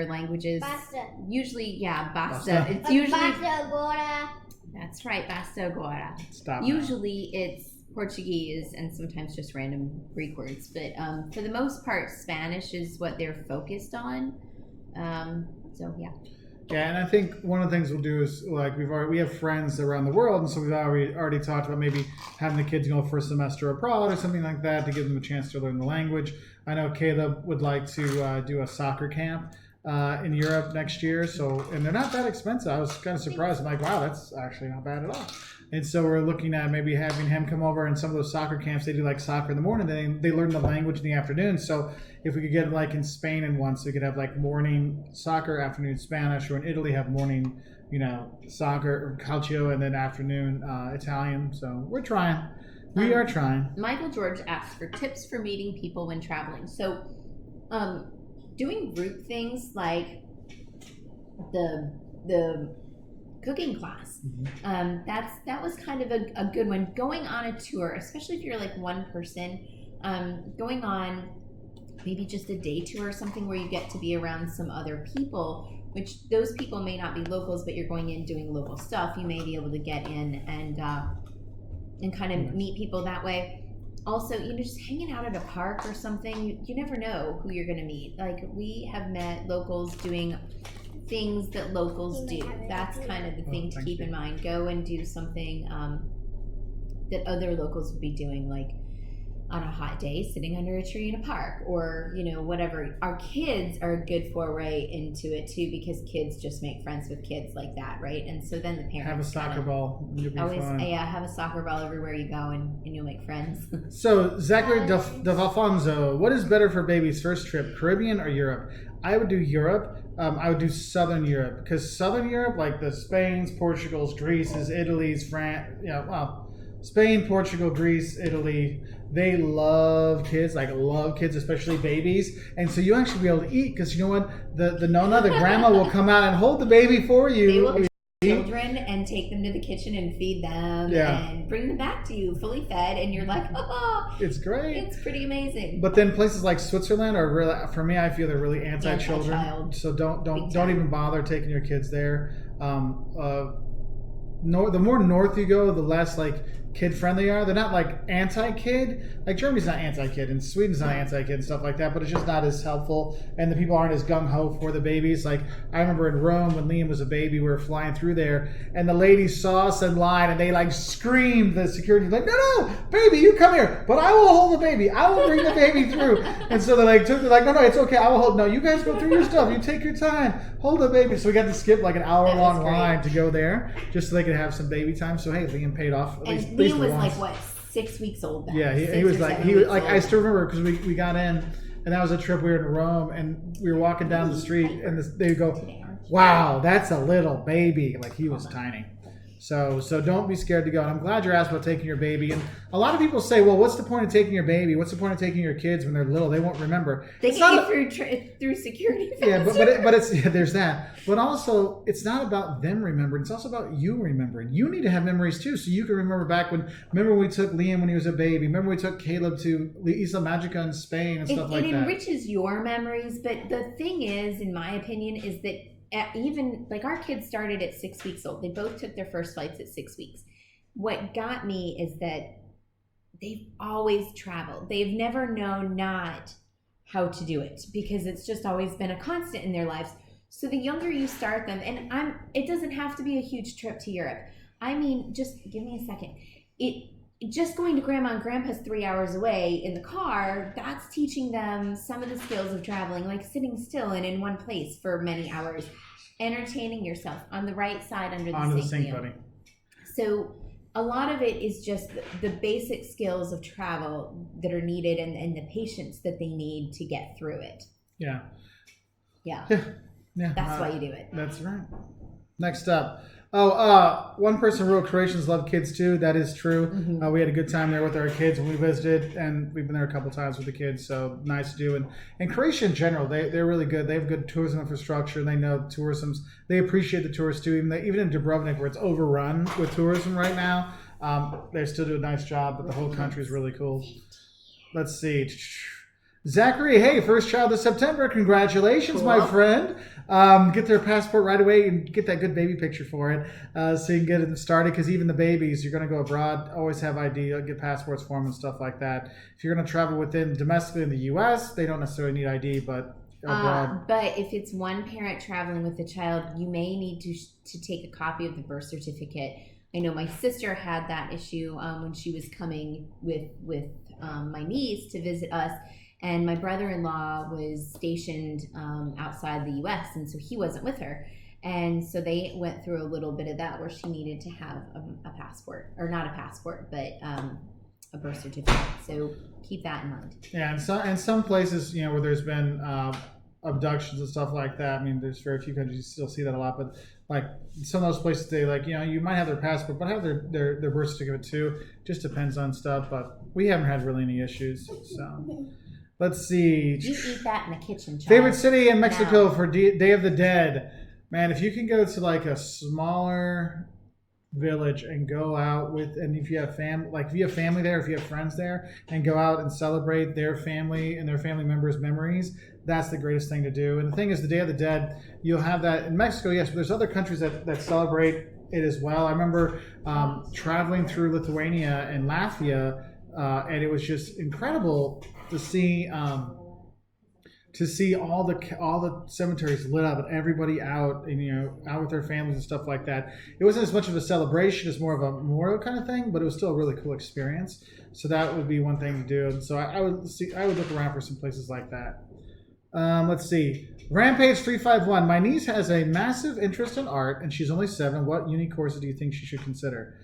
[SPEAKER 2] languages.
[SPEAKER 3] Basta.
[SPEAKER 2] Usually, basta. It's usually
[SPEAKER 3] Basta agora.
[SPEAKER 2] That's right, basta agora.
[SPEAKER 1] Stop.
[SPEAKER 2] Usually, it's Portuguese and sometimes just random Greek words, but for the most part, Spanish is what they're focused on. So yeah.
[SPEAKER 1] Yeah, and I think one of the things we'll do is like we have friends around the world, and so we've already talked about maybe having the kids go for a semester abroad or something like that to give them a chance to learn the language. I know Caleb would like to do a soccer camp in Europe next year, and they're not that expensive. I was kind of surprised. I'm like, wow, that's actually not bad at all. And so we're looking at maybe having him come over, and some of those soccer camps, they do like soccer in the morning, then they learn the language in the afternoon. So if we could get like in Spain in one, so we could have like morning soccer, afternoon Spanish, or in Italy have morning, soccer or calcio, and then afternoon Italian. So we're trying. We are trying.
[SPEAKER 2] Michael George asks for tips for meeting people when traveling. So doing group things like the cooking class.
[SPEAKER 1] Mm-hmm.
[SPEAKER 2] That was kind of a good one. Going on a tour, especially if you're like one person, going on maybe just a day tour or something where you get to be around some other people, which those people may not be locals, but you're going in doing local stuff. You may be able to get in and kind of meet people that way. Also, just hanging out at a park or something, you never know who you're going to meet. Like we have met locals doing things that locals do. That's kind of the thing to keep in mind. Go and do something that other locals would be doing, like on a hot day, sitting under a tree in a park, or whatever. Our kids are a good foray into it too, because kids just make friends with kids like that, right? And so then the parents
[SPEAKER 1] have a soccer ball. You'll be
[SPEAKER 2] always
[SPEAKER 1] fun.
[SPEAKER 2] have a soccer ball everywhere you go, and you'll make friends.
[SPEAKER 1] So Zachary D'Alfonso, what is better for baby's first trip, Caribbean or Europe? I would do Europe. I would do Southern Europe, because Southern Europe, like the Spain's, Portugal's, Greece's, Italy's, France, Spain, Portugal, Greece, Italy, they love kids, especially babies. And so you actually be able to eat, because you know what? The nonna, the grandma will come out and hold the baby for you.
[SPEAKER 2] They will children and take them to the kitchen and feed them and bring them back to you fully fed, and you're like, oh,
[SPEAKER 1] it's great.
[SPEAKER 2] It's pretty amazing.
[SPEAKER 1] But then places like Switzerland are really, for me, I feel they're really anti-children. So don't even bother taking your kids there. The more north you go, the less kid friendly they are. They're not anti-kid. Like Germany's not anti-kid, and Sweden's not anti-kid and stuff like that, but it's just not as helpful, and the people aren't as gung-ho for the babies. I remember in Rome when Liam was a baby, we were flying through there, and the ladies saw us in line, and they screamed, the security, no, baby, you come here, but I will hold the baby. I will bring the baby through. And so they're no, it's okay, I will hold. No, you guys go through your stuff. You take your time. Hold the baby. So we got to skip an hour-long line to go there just so they could have some baby time. So hey, Liam paid off.
[SPEAKER 2] Liam was 6 weeks old then.
[SPEAKER 1] Yeah, he was I still remember, because we got in, and that was a trip. We were in Rome, and we were walking down the street, and they go, wow, that's a little baby. He was tiny. So don't be scared to go. And I'm glad you're asked about taking your baby. And a lot of people say, well, what's the point of taking your baby? What's the point of taking your kids when they're little? They won't remember.
[SPEAKER 2] They get you through security.
[SPEAKER 1] Yeah, but it's there's that. But also, it's not about them remembering. It's also about you remembering. You need to have memories too, so you can remember back remember when we took Liam when he was a baby. Remember we took Caleb to Isla Magica in Spain and stuff like that. It
[SPEAKER 2] enriches your memories. But the thing is, in my opinion, is that even our kids started at 6 weeks old. They both took their first flights at 6 weeks. What got me is that they've always traveled. They've never known not how to do it, because it's just always been a constant in their lives. So the younger you start them, and it doesn't have to be a huge trip to Europe. I mean, just give me a second. Just going to grandma and grandpa's 3 hours away in the car, that's teaching them some of the skills of traveling, like sitting still and in one place for many hours, entertaining yourself on the right side under the sink buddy. So a lot of it is just the basic skills of travel that are needed, and the patience that they need to get through it.
[SPEAKER 1] Yeah.
[SPEAKER 2] That's why you do it.
[SPEAKER 1] That's right. Next up, One person wrote Croatians love kids too. That is true.
[SPEAKER 2] Mm-hmm.
[SPEAKER 1] We had a good time there with our kids when we visited, and we've been there a couple times with the kids. So nice to do. And Croatia in general, they're really good. They have good tourism infrastructure. They know tourism's. They appreciate the tourists too. Even in Dubrovnik, where it's overrun with tourism right now, they still do a nice job. But the whole country is really cool. Let's see. Zachary, hey, first child this September. Congratulations,
[SPEAKER 2] Cool.
[SPEAKER 1] my friend. Get their passport right away and get that good baby picture for it so you can get it started. Because even the babies, you're going to go abroad, always have ID, get passports for them and stuff like that. If you're going to travel domestically in the U.S., they don't necessarily need ID, but abroad.
[SPEAKER 2] But if it's one parent traveling with a child, you may need to take a copy of the birth certificate. I know my sister had that issue when she was coming with my niece to visit us. And my brother-in-law was stationed outside the U.S., and so he wasn't with her. And so they went through a little bit of that where she needed to have a passport, or not a passport, but a birth certificate. So keep that in mind.
[SPEAKER 1] Yeah, and some places, where there's been abductions and stuff like that. I mean, there's very few countries you still see that a lot, but like some of those places, they you might have their passport, but have their birth certificate too. Just depends on stuff, but we haven't had really any issues. So. Let's see.
[SPEAKER 2] You eat that in the kitchen, child.
[SPEAKER 1] Favorite city in Mexico for Day of the Dead. Man, if you can go to like a smaller village and go out and if you have family there, if you have friends there, and go out and celebrate their family and their family members' memories, that's the greatest thing to do. And the thing is, the Day of the Dead, you'll have that in Mexico, yes, but there's other countries that celebrate it as well. I remember traveling through Lithuania and Latvia, and it was just incredible to see all the cemeteries lit up and everybody out and out with their families and stuff like that. It wasn't as much of a celebration as more of a memorial kind of thing, but it was still a really cool experience. So that would be one thing to do. And so I would look around for some places like that. Let's see. Rampage 351. My niece has a massive interest in art and she's only 7. What uni courses do you think she should consider?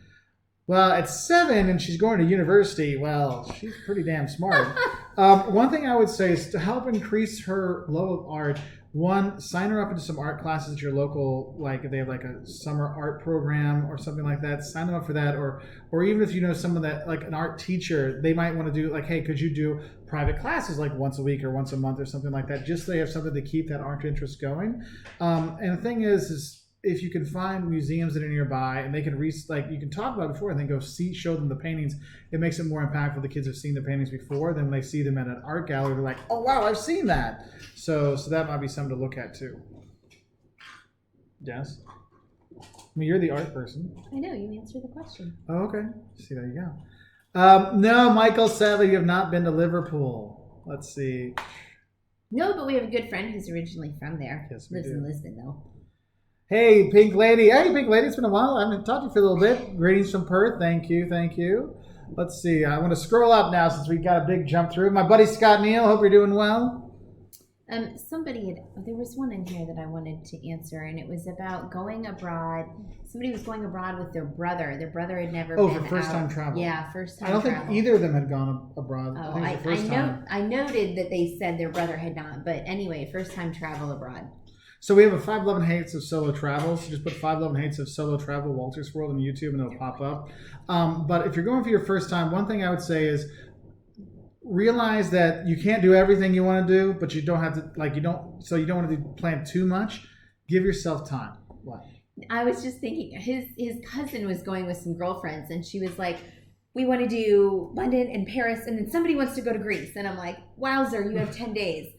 [SPEAKER 1] Well, at 7 and she's going to university, well, she's pretty damn smart. One thing I would say is to help increase her love of art, one, sign her up into some art classes at your local, like if they have like a summer art program or something like that, sign them up for that. Or even if you know someone that, like an art teacher, they might want to do like, hey, could you do private classes like once a week or once a month or something like that, just so they have something to keep that art interest going. And the thing is if you can find museums that are nearby and they can you can talk about it before and then go show them the paintings, it makes it more impactful. The kids have seen the paintings before, then when they see them at an art gallery, they're like, oh wow, I've seen that. So that might be something to look at too. Yes? I mean, you're the art person.
[SPEAKER 2] I know, you answered the question.
[SPEAKER 1] Oh, okay. See, there you go. No, Michael, sadly, you have not been to Liverpool. Let's see.
[SPEAKER 2] No, but we have a good friend who's originally from there.
[SPEAKER 1] Yes, we
[SPEAKER 2] Lives
[SPEAKER 1] do.
[SPEAKER 2] in Lisbon, though.
[SPEAKER 1] Hey, Pink Lady. Hey, Pink Lady. It's been a while. I haven't talked to you for a little bit. Greetings from Perth. Thank you. Let's see. I want to scroll up now since we got a big jump through. My buddy Scott Neal. Hope you're doing well.
[SPEAKER 2] There was one in here that I wanted to answer, and it was about going abroad. Somebody was going abroad with their brother. Their brother had never been
[SPEAKER 1] for first-time travel.
[SPEAKER 2] Yeah, first-time
[SPEAKER 1] I don't
[SPEAKER 2] travel.
[SPEAKER 1] think either of them had gone abroad.
[SPEAKER 2] Oh,
[SPEAKER 1] I think it was the first time.
[SPEAKER 2] I noted that they said their brother had not, but anyway, first-time travel abroad.
[SPEAKER 1] So we have a 511 Hates of Solo Travel. So just put 511 Hates of Solo Travel Wolters World on YouTube and it'll pop up. But if you're going for your first time, one thing I would say is realize that you can't do everything you want to do, but you don't have to, you don't want to plan too much. Give yourself time. What?
[SPEAKER 2] I was just thinking, his cousin was going with some girlfriends and she was like, we want to do London and Paris and then somebody wants to go to Greece. And I'm like, wowzer, you have 10 days.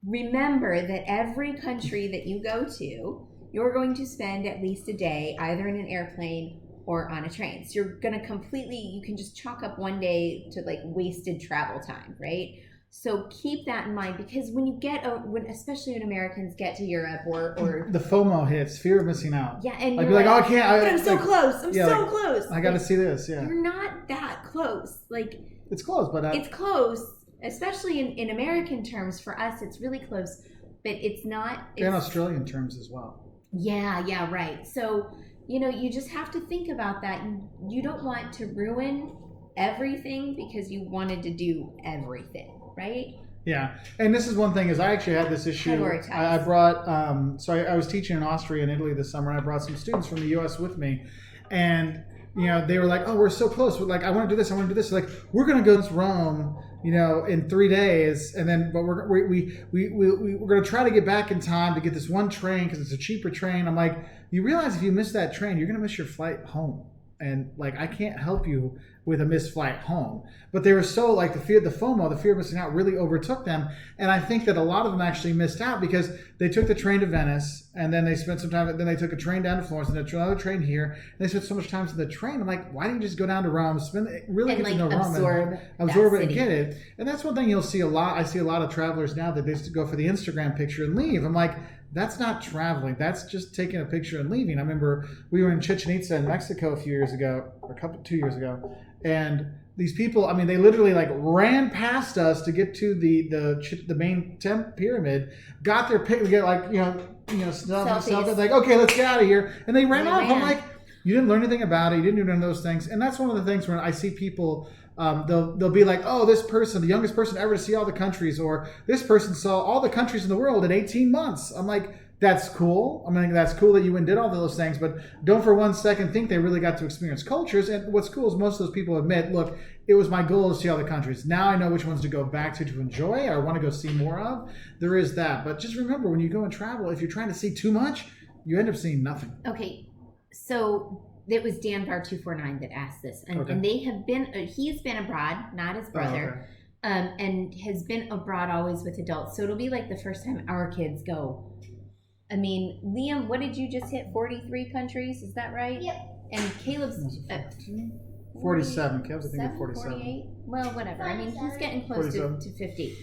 [SPEAKER 2] Remember that every country that you go to, you're going to spend at least a day either in an airplane or on a train. So you're going to you can just chalk up one day to wasted travel time, right? So keep that in mind because especially when Americans get to Europe or
[SPEAKER 1] the FOMO hits, fear of missing out.
[SPEAKER 2] Yeah, and
[SPEAKER 1] I'd be like, oh, I can't.
[SPEAKER 2] But I'm so close. I'm so close.
[SPEAKER 1] I got to see this. Yeah,
[SPEAKER 2] you're not that close.
[SPEAKER 1] It's close, but
[SPEAKER 2] it's close. Especially in American terms, for us, it's really close, but it's not.
[SPEAKER 1] In Australian terms as well.
[SPEAKER 2] Yeah, right. So, you just have to think about that. You don't want to ruin everything because you wanted to do everything, right?
[SPEAKER 1] Yeah, and this is one thing is I actually had this issue.
[SPEAKER 2] Prioritize.
[SPEAKER 1] I brought I was teaching in Austria and Italy this summer, and I brought some students from the U.S. with me, and they were like, "Oh, we're so close. We're like, I want to do this. I want to do this." Like, we're gonna go to Rome, in 3 days, and then but we're gonna try to get back in time to get this one train because it's a cheaper train. I'm like, you realize if you miss that train, you're gonna miss your flight home. And like, I can't help you with a missed flight home. But they were so like the FOMO, the fear of missing out really overtook them. And I think that a lot of them actually missed out because they took the train to Venice and then they spent some time, then they took a train down to Florence and then another train here. And they spent so much time in the train. I'm like, why don't you just go down to Rome, really get to know Rome and absorb it and get it. And that's one thing you'll see a lot. I see a lot of travelers now that they just go for the Instagram picture and leave. I'm like, that's not traveling. That's just taking a picture and leaving. I remember we were in Chichen Itza in Mexico a few years ago, or 2 years ago, and these people, I mean, they literally like ran past us to get to the main pyramid, got their pic, get like selfies, like, okay, let's get out of here, and they ran off. I'm like, you didn't learn anything about it. You didn't do none of those things, and that's one of the things when I see people. They'll be like, oh, this person, the youngest person ever to see all the countries, or this person saw all the countries in the world in 18 months. I'm like, that's cool. I mean, that's cool that you went and did all those things, but don't for 1 second think they really got to experience cultures. And what's cool is most of those people admit, look, it was my goal to see all the countries. Now I know which ones to go back to enjoy or want to go see more of. There is that. But just remember, when you go and travel, if you're trying to see too much, you end up seeing nothing.
[SPEAKER 2] Okay, so it was Dan Var 249 that asked this, and they have been. He's been abroad, not his brother, and has been abroad always with adults. So it'll be like the first time our kids go. I mean, Liam, what did you just hit? 43 countries, is that right?
[SPEAKER 3] Yep.
[SPEAKER 2] And Caleb's
[SPEAKER 1] 47. Caleb's I think at 47.
[SPEAKER 2] 48. Well, whatever. I mean, he's getting close to 50.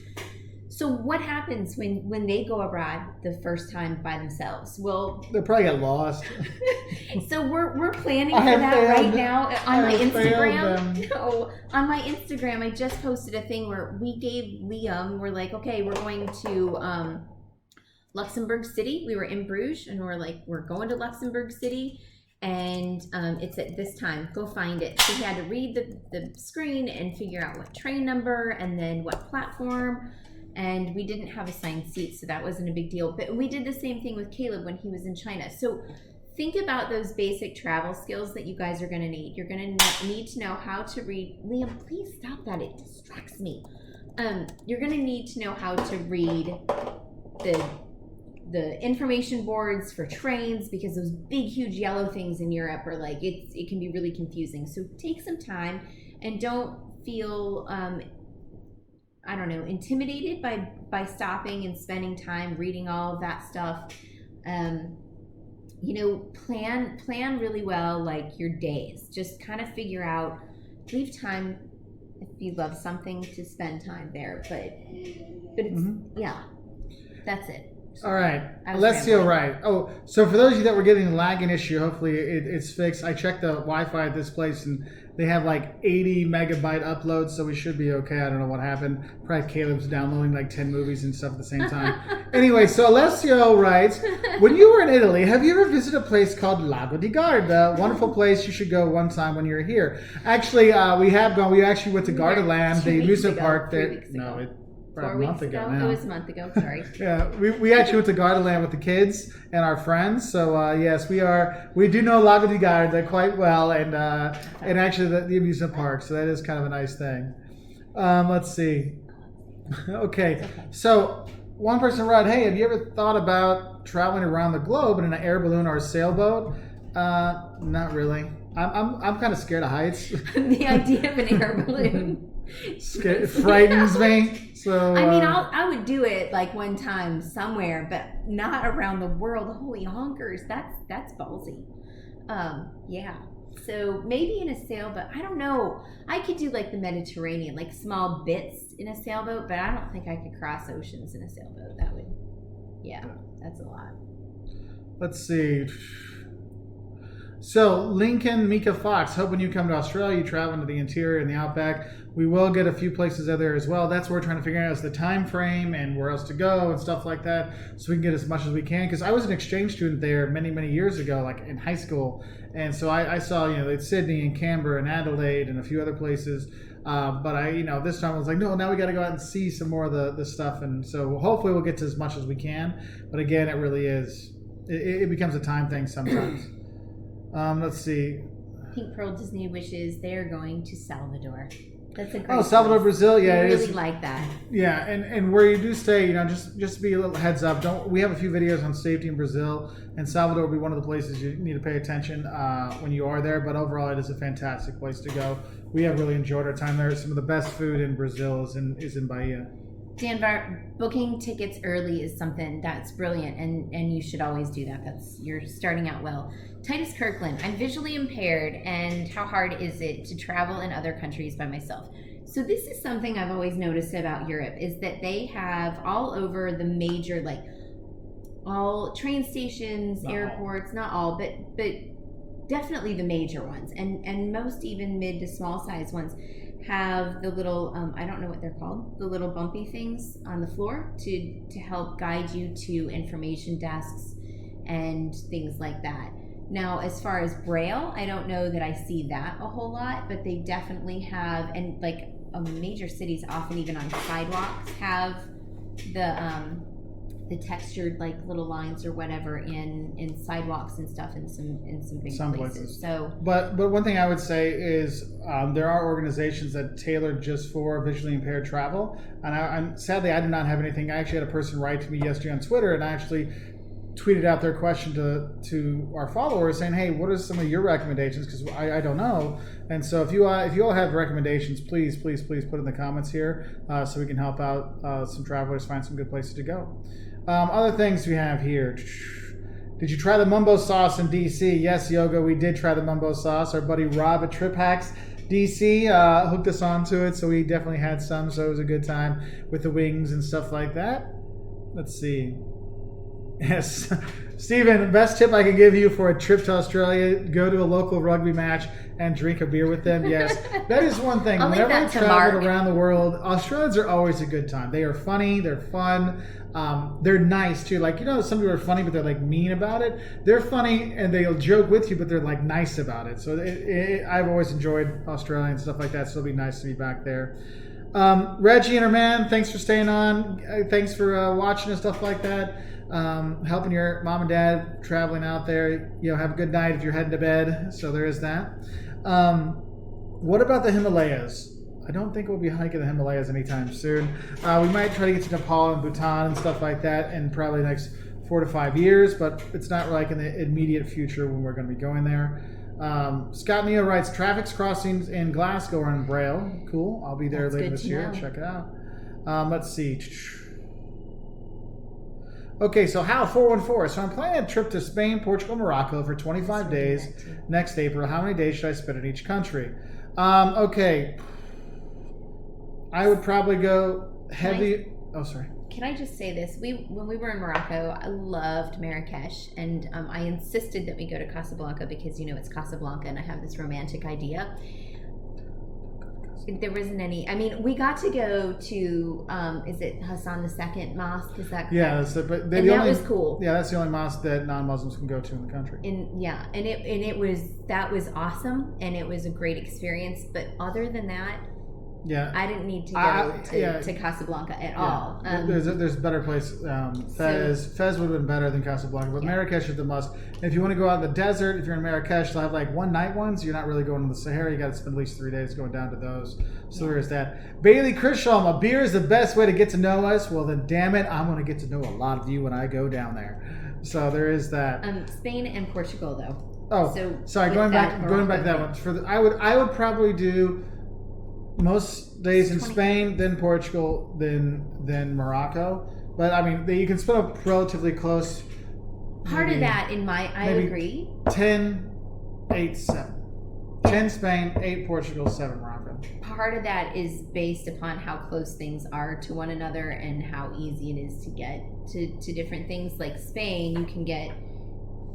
[SPEAKER 2] So what happens when they go abroad the first time by themselves? Well,
[SPEAKER 1] they'll probably get lost.
[SPEAKER 2] So we're planning for that right now on my Instagram. No, on my Instagram, I just posted a thing where we gave Liam. We're like, okay, we're going to Luxembourg City. We were in Bruges, and we're going to Luxembourg City, and it's at this time. Go find it. So he had to read the screen and figure out what train number and then what platform. And we didn't have assigned seats, so that wasn't a big deal. But we did the same thing with Caleb when he was in China. So think about those basic travel skills that you guys are going to need. You're going to need to know how to read. Liam, please stop that. It distracts me. You're going to need to know how to read the information boards for trains, because those big, huge yellow things in Europe are like, it can be really confusing. So take some time and don't feel intimidated by stopping and spending time reading all of that stuff. Plan really well, like your days. Just kind of figure out, leave time if you love something to spend time there. But it's that's it.
[SPEAKER 1] All right, Alessio, right. Oh, so for those of you that were getting the lagging issue, hopefully it's fixed. I checked the Wi-Fi at this place, and they have like 80 megabyte uploads, so we should be okay. I don't know what happened. Probably Caleb's downloading like 10 movies and stuff at the same time. Anyway, so Alessio writes, when you were in Italy, have you ever visited a place called Lago di Garda? Wonderful place. You should go one time when you're here. Actually, we have gone. We actually went to Gardaland, the amusement park there. No, a month ago now.
[SPEAKER 2] It was a month ago, sorry.
[SPEAKER 1] Yeah, we actually went to Gardaland with the kids and our friends. So yes, we do know Lago di Garda quite well, and actually the amusement park. So that is kind of a nice thing. Let's see. Okay, so one person wrote, "Hey, have you ever thought about traveling around the globe in an air balloon or a sailboat?" Not really. I'm kind of scared of heights.
[SPEAKER 2] The idea of an air balloon.
[SPEAKER 1] It frightens me. So
[SPEAKER 2] I mean, I would do it like one time somewhere, but not around the world. Holy honkers, that's ballsy. Yeah. So maybe in a sailboat. I don't know. I could do like the Mediterranean, like small bits in a sailboat, but I don't think I could cross oceans in a sailboat. That's a lot.
[SPEAKER 1] Let's see. So, Lincoln Mika Fox, hope when you come to Australia, you travel into the interior and the outback. We will get a few places out there as well. That's what we're trying to figure out is the time frame and where else to go and stuff like that, so we can get as much as we can. Because I was an exchange student there many, many years ago, like in high school. And so I saw, Sydney and Canberra and Adelaide and a few other places. But this time I was like, no, now we got to go out and see some more of the stuff. And so hopefully we'll get to as much as we can. But again, it really is, it becomes a time thing sometimes. Let's see.
[SPEAKER 2] Pink Pearl Disney wishes they're going to Salvador. That's a great
[SPEAKER 1] Salvador,
[SPEAKER 2] place.
[SPEAKER 1] Brazil. Yeah,
[SPEAKER 2] I
[SPEAKER 1] it
[SPEAKER 2] really
[SPEAKER 1] is.
[SPEAKER 2] like that.
[SPEAKER 1] Yeah, and where you do stay, just to be a little heads up. We have a few videos on safety in Brazil, and Salvador will be one of the places you need to pay attention when you are there. But overall, it is a fantastic place to go. We have really enjoyed our time there. Some of the best food in Brazil is in Bahia.
[SPEAKER 2] Dan, booking tickets early is something that's brilliant, and you should always do that. You're starting out well. Titus Kirkland, I'm visually impaired, and how hard is it to travel in other countries by myself? So this is something I've always noticed about Europe, is that they have all over the major, like all train stations, airports, not all, but definitely the major ones, and most even mid to small size ones have the little I don't know what they're called, the little bumpy things on the floor to help guide you to information desks and things like that. Now, as far as Braille, I don't know that I see that a whole lot, but they definitely have, and like major cities often even on sidewalks have the textured like little lines or whatever in sidewalks and stuff in some big places. So,
[SPEAKER 1] but one thing I would say is there are organizations that tailor just for visually impaired travel, and sadly I did not have anything. I actually had a person write to me yesterday on Twitter, and I actually tweeted out their question to our followers saying, hey, what are some of your recommendations, because I don't know. And so if you all have recommendations, please put it in the comments here so we can help out some travelers find some good places to go. Other things we have here. Did you try the mumbo sauce in DC? Yes, Yoga, we did try the mumbo sauce. Our buddy Rob at Trip Hacks DC hooked us onto it, so we definitely had some, so it was a good time with the wings and stuff like that. Let's see. Yes. Stephen, the best tip I can give you for a trip to Australia, go to a local rugby match and drink a beer with them. Yes, that is one thing. Whenever I traveled around the world, Australians are always a good time. They are funny. They're fun. They're nice too. Like, some people are funny, but they're like mean about it. They're funny and they'll joke with you, but they're like nice about it. So I've always enjoyed Australia and stuff like that. So it'll be nice to be back there. Reggie and her man, thanks for staying on. Thanks for watching and stuff like that. Helping your mom and dad traveling out there. Have a good night if you're heading to bed. So there is that. What about the Himalayas? I don't think we'll be hiking the Himalayas anytime soon. We might try to get to Nepal and Bhutan and stuff like that in probably the next 4 to 5 years, but it's not like in the immediate future when we're going to be going there. Scott Neo writes, traffic crossings in Glasgow are in Braille. Cool. I'll be there later this year. Check it out. Let's see. Okay, so Hal 414. So I'm planning a trip to Spain, Portugal, Morocco for 25 days next April. How many days should I spend in each country? Okay. I would probably go heavy. Sorry.
[SPEAKER 2] Can I just say this? When we were in Morocco, I loved Marrakesh, and I insisted that we go to Casablanca because it's Casablanca, and I have this romantic idea. There wasn't any. I mean, we got to go to is it Hassan II Mosque? Is that correct?
[SPEAKER 1] Yeah,
[SPEAKER 2] that was cool.
[SPEAKER 1] Yeah, that's the only mosque that non-Muslims can go to in the country.
[SPEAKER 2] That was awesome, and it was a great experience. But other than that,
[SPEAKER 1] yeah,
[SPEAKER 2] I didn't need to go to Casablanca at all.
[SPEAKER 1] There's a better place. Fez would have been better than Casablanca, but Marrakesh is the must. And if you want to go out in the desert, if you're in Marrakesh, they'll have like one night ones. You're not really going to the Sahara. You got to spend at least 3 days going down to those. So there is that. Bailey Chrisholm, a beer is the best way to get to know us. Well, then, damn it, I'm going to get to know a lot of you when I go down there. So there is that.
[SPEAKER 2] Spain and Portugal, though.
[SPEAKER 1] Oh, so sorry. Going back to that one. I would probably do most days in Spain, then Portugal, then Morocco. But I mean, you can split up relatively close.
[SPEAKER 2] Part of that, I agree.
[SPEAKER 1] 10, 8, 7. 10 Spain, 8 Portugal, 7 Morocco.
[SPEAKER 2] Part of that is based upon how close things are to one another and how easy it is to get to different things. Like Spain, you can get.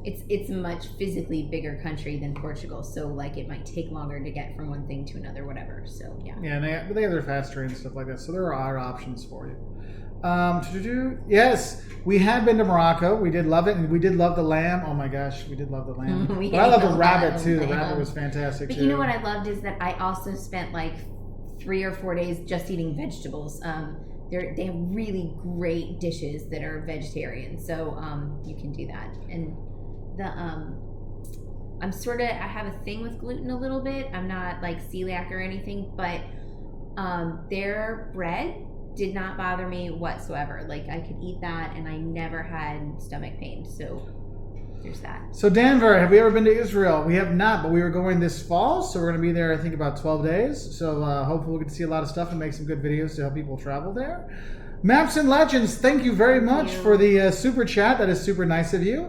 [SPEAKER 2] It's a much physically bigger country than Portugal, so like it might take longer to get from one thing to another, whatever. So yeah. Yeah,
[SPEAKER 1] and they have their fast trains and stuff like that, so there are options for you. Yes, we have been to Morocco. We did love it, and we did love the lamb. Oh my gosh, we did love the lamb. But I love the rabbit too. The rabbit was fantastic.
[SPEAKER 2] But
[SPEAKER 1] too.
[SPEAKER 2] You know what I loved is that I also spent like 3 or 4 days just eating vegetables. They have really great dishes that are vegetarian, so you can do that. And I have a thing with gluten a little bit. I'm not like celiac or anything, but their bread did not bother me whatsoever. Like I could eat that and I never had stomach pain. So there's that.
[SPEAKER 1] So Denver, have we ever been to Israel? We have not, but we were going this fall, so we're going to be there I think about 12 days. So hopefully we'll get to see a lot of stuff and make some good videos to help people travel there. Maps and Legends, thank you very much for the super chat. That is super nice of you.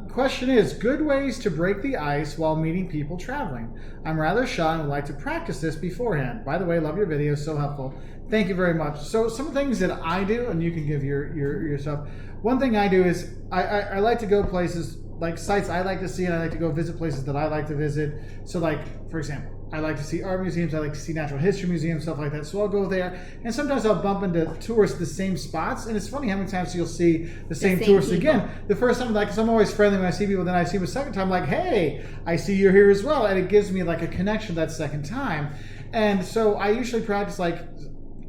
[SPEAKER 1] Question is, good ways to break the ice while meeting people traveling. I'm rather shy and would like to practice this beforehand. By the way, love your videos, so helpful. Thank you very much. So some things that I do, and you can give your stuff. One thing I do is I like to go places, like sites I like to see, and I like to go visit places that I like to visit. So like, for example, I like to see art museums, I like to see natural history museums, stuff like that. So I'll go there, and sometimes I'll bump into tourists the same spots, and it's funny how many times you'll see the same tourists people again. The first time, like, 'cause I'm always friendly when I see people, then I see them a second time, like, hey, I see you're here as well, and it gives me like a connection that second time. And so I usually practice like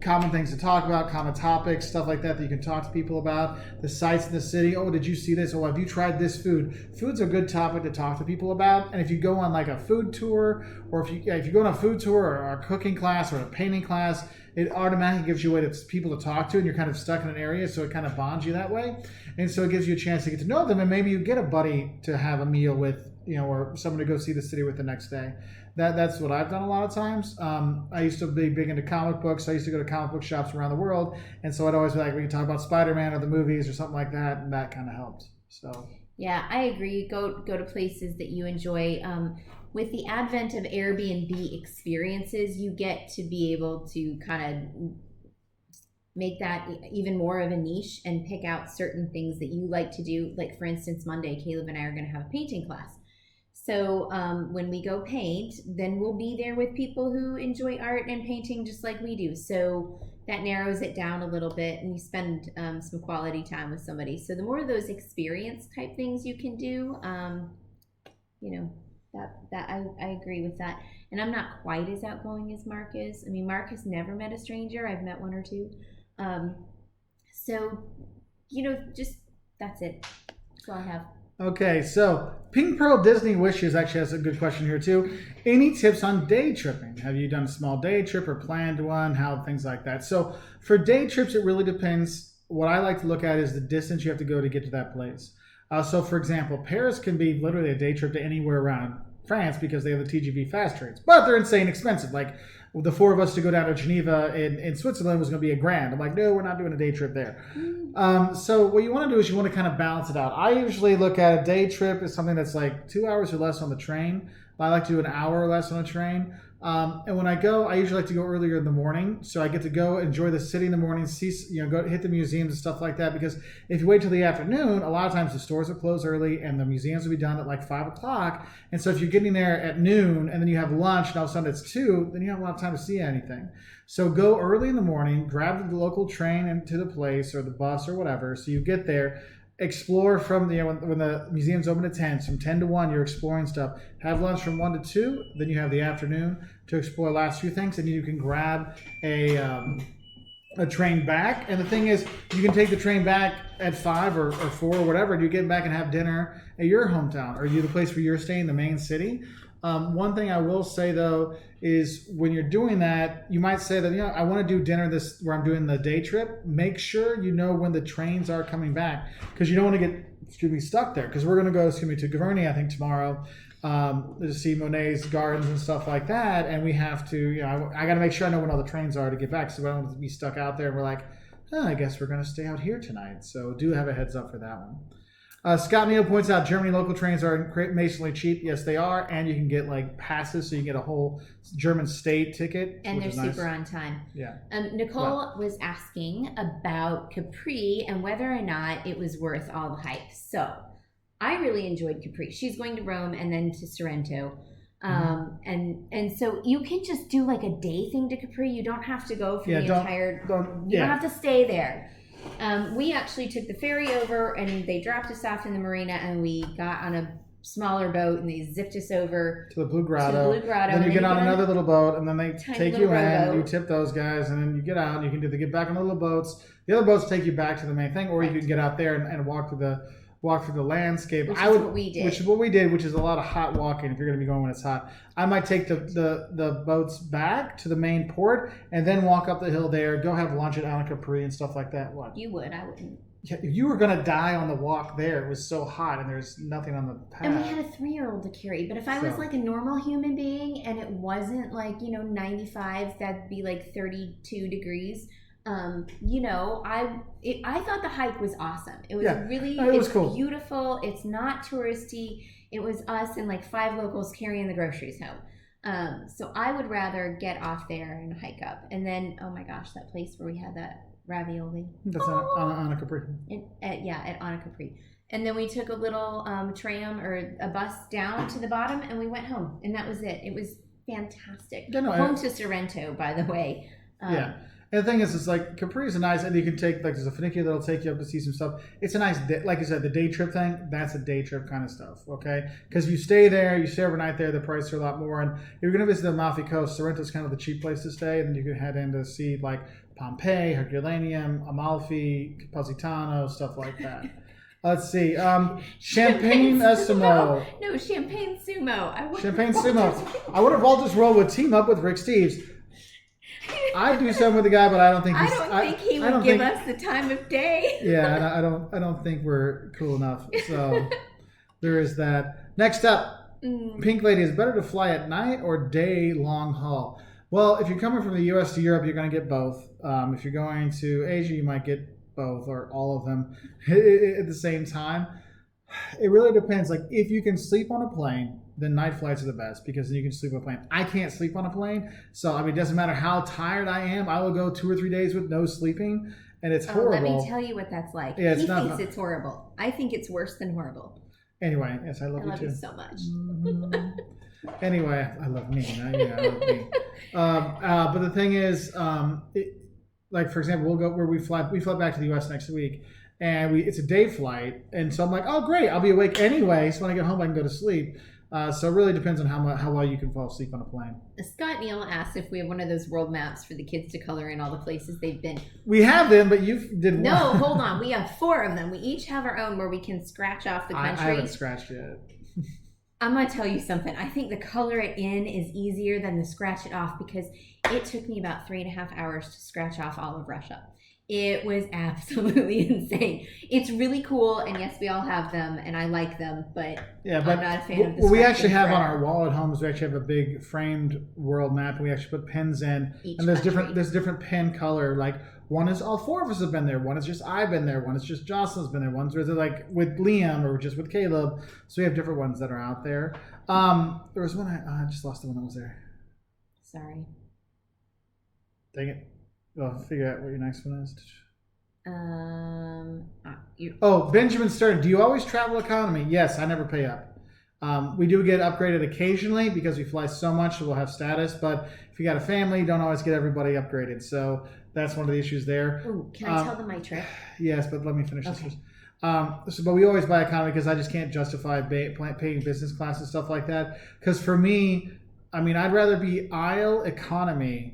[SPEAKER 1] common things to talk about, common topics, stuff like that you can talk to people about, the sites in the city. Oh, did you see this? Oh, have you tried this food? Food's a good topic to talk to people about. And if you go on like a food tour, or if you go on a food tour or a cooking class or a painting class, it automatically gives you a way to people to talk to, and you're kind of stuck in an area, so it kind of bonds you that way. And so it gives you a chance to get to know them, and maybe you get a buddy to have a meal with, or someone to go see the city with the next day. That's what I've done a lot of times. I used to be big into comic books. I used to go to comic book shops around the world, and so I'd always be like, we can talk about Spider-Man or the movies or something like that, and that kind of helped. So
[SPEAKER 2] yeah, I agree. Go to places that you enjoy. With the advent of Airbnb experiences, you get to be able to kind of make that even more of a niche and pick out certain things that you like to do. Like, for instance, Monday, Caleb and I are going to have a painting class. So when we go paint, then we'll be there with people who enjoy art and painting just like we do. So that narrows it down a little bit, and you spend some quality time with somebody. So the more of those experience type things you can do, that I agree with that. And I'm not quite as outgoing as Mark is. I mean, Mark has never met a stranger. I've met one or two. So just that's it. That's all I have.
[SPEAKER 1] Okay, so Pink Pearl Disney Wishes actually has a good question here too. Any tips on day tripping? Have you done a small day trip or planned one? How things like that? So for day trips, it really depends. What I like to look at is the distance you have to go to get to that place. So for example, Paris can be literally a day trip to anywhere around France because they have the TGV fast trains, but they're insane expensive. Like the four of us to go down to Geneva in Switzerland was going to be $1,000. I'm like, no, we're not doing a day trip there. So what you want to do is you want to kind of balance it out. I usually look at a day trip as something that's like 2 hours or less on the train. I like to do an hour or less on a train. And when I go, I usually like to go earlier in the morning, so I get to go enjoy the city in the morning, see, go hit the museums and stuff like that. Because if you wait till the afternoon, a lot of times the stores will close early and the museums will be done at like 5 o'clock. And so if you're getting there at noon and then you have lunch and all of a sudden it's 2, then you don't have a lot of time to see anything. So go early in the morning, grab the local train into the place or the bus or whatever. So you get there. Explore from when the museum's open at 10, from 10 to 1, you're exploring stuff. Have lunch from 1 to 2, then you have the afternoon to explore the last few things, and you can grab a train back. And the thing is, you can take the train back at 5 or 4 or whatever, and you get back and have dinner at your hometown or the place where you're staying, the main city. One thing I will say though is when you're doing that, you might say that, I want to do dinner where I'm doing the day trip. Make sure you know when the trains are coming back, because you don't want to get stuck there. Because we're going to go to Giverny, I think, tomorrow to see Monet's gardens and stuff like that. And we have to, I got to make sure I know when all the trains are to get back, so I don't want to be stuck out there and we're like, I guess we're going to stay out here tonight. So do have a heads up for that one. Scott Neal points out Germany local trains are amazingly cheap. Yes, they are. And you can get like passes, so you can get a whole German state ticket.
[SPEAKER 2] And they're super on time.
[SPEAKER 1] Yeah.
[SPEAKER 2] Nicole was asking about Capri and whether or not it was worth all the hype. So I really enjoyed Capri. She's going to Rome and then to Sorrento. And so you can just do like a day thing to Capri. You don't have to go for you don't have to stay there. We actually took the ferry over and they dropped us off in the marina and we got on a smaller boat, and they zipped us over
[SPEAKER 1] to the Blue Grotto.
[SPEAKER 2] Then
[SPEAKER 1] you get on another little boat, and then they take you in. You
[SPEAKER 2] rowboat.
[SPEAKER 1] tip those guys, and then you get out. And you can either get back on the little boats. The other boats take you back to the main thing, or you can get out there and walk through the landscape.
[SPEAKER 2] Which is what we did.
[SPEAKER 1] Which is what we did, which is a lot of hot walking if you're going to be going when it's hot. I might take the boats back to the main port and then walk up the hill there, go have lunch at Anacapri and stuff like that. What?
[SPEAKER 2] You would, I wouldn't.
[SPEAKER 1] Yeah, you were going to die on the walk there. It was so hot and there's nothing on the path.
[SPEAKER 2] And we had a 3-year-old to carry. But if I was like a normal human being and it wasn't like, 95, that'd be like 32 degrees. I thought the hike was awesome. It was it's
[SPEAKER 1] cool.
[SPEAKER 2] Beautiful. It's not touristy. It was us and like 5 locals carrying the groceries home. So I would rather get off there and hike up. And then, oh my gosh, that place where we had that ravioli.
[SPEAKER 1] That's on Anacapri.
[SPEAKER 2] At Anacapri. And then we took a little tram or a bus down to the bottom and we went home. And that was it. It was fantastic. Home to Sorrento, by the way.
[SPEAKER 1] And the thing is, it's like Capri is a nice, and you can take, like, there's a funicular that'll take you up to see some stuff. It's a nice, like you said, the day trip thing, that's a day trip kind of stuff, okay? Because you stay there, you stay overnight there, the prices are a lot more. And if you're going to visit the Amalfi Coast, Sorrento's kind of the cheap place to stay. And then you can head in to see, like, Pompeii, Herculaneum, Amalfi, Positano, stuff like that. Let's see. Champagne Sumo.
[SPEAKER 2] No, Champagne Sumo.
[SPEAKER 1] Champagne Sumo. I wonder if Wolters World would team up with Rick Steves. I'd do something with the guy, but I don't think
[SPEAKER 2] he would give us the time of day.
[SPEAKER 1] Yeah, I don't think we're cool enough. So there is that. Next up, Pink Lady, is it better to fly at night or day long haul? Well, if you're coming from the U.S. to Europe, you're going to get both. If you're going to Asia, you might get both or all of them at the same time. It really depends. Like, if you can sleep on a plane, then night flights are the best because then you can sleep on a plane. I can't sleep on a plane, so it doesn't matter how tired I am. I will go 2 or 3 days with no sleeping, and it's horrible.
[SPEAKER 2] Let me tell you what that's like.
[SPEAKER 1] Yeah,
[SPEAKER 2] he thinks it's horrible. I think it's worse than horrible.
[SPEAKER 1] Anyway, yes, I love you too.
[SPEAKER 2] I love you so much.
[SPEAKER 1] Mm-hmm. Anyway, I love me. I love me. But the thing is, like, for example, we'll go where we fly back to the U.S. next week. And it's a day flight, and so I'm like, oh great, I'll be awake anyway. So when I get home, I can go to sleep. So it really depends on how well you can fall asleep on a plane.
[SPEAKER 2] Scott Neal asked if we have one of those world maps for the kids to color in all the places they've been.
[SPEAKER 1] We have them, but you did one.
[SPEAKER 2] No, hold on. We have 4 of them. We each have our own where we can scratch off the country.
[SPEAKER 1] I haven't scratched yet.
[SPEAKER 2] I'm going to tell you something. I think the color it in is easier than the scratch it off because it took me about 3.5 hours to scratch off all of Russia. It was absolutely insane. It's really cool, and yes, we all have them, and I like them, but I'm not a fan of the
[SPEAKER 1] what we actually have on our wall at home is we actually have a big framed world map, and we actually put pins in, and there's different pin color. Like, one is all 4 of us have been there, one is just I've been there, one is just Jocelyn's been there, one's like with Liam or just with Caleb. So we have different ones that are out there. There was one I just lost the one that was there.
[SPEAKER 2] Sorry.
[SPEAKER 1] Dang it. Well, figure out what your next one is. Benjamin Stern. Do you always travel economy? Yes, I never pay up. We do get upgraded occasionally because we fly so much, so we'll have status. But if you got a family, you don't always get everybody upgraded. So that's one of the issues there.
[SPEAKER 2] Ooh, can I tell them my trick?
[SPEAKER 1] Yes, but let me finish this first. But we always buy economy because I just can't justify paying business class and stuff like that. Because for me, I'd rather be aisle economy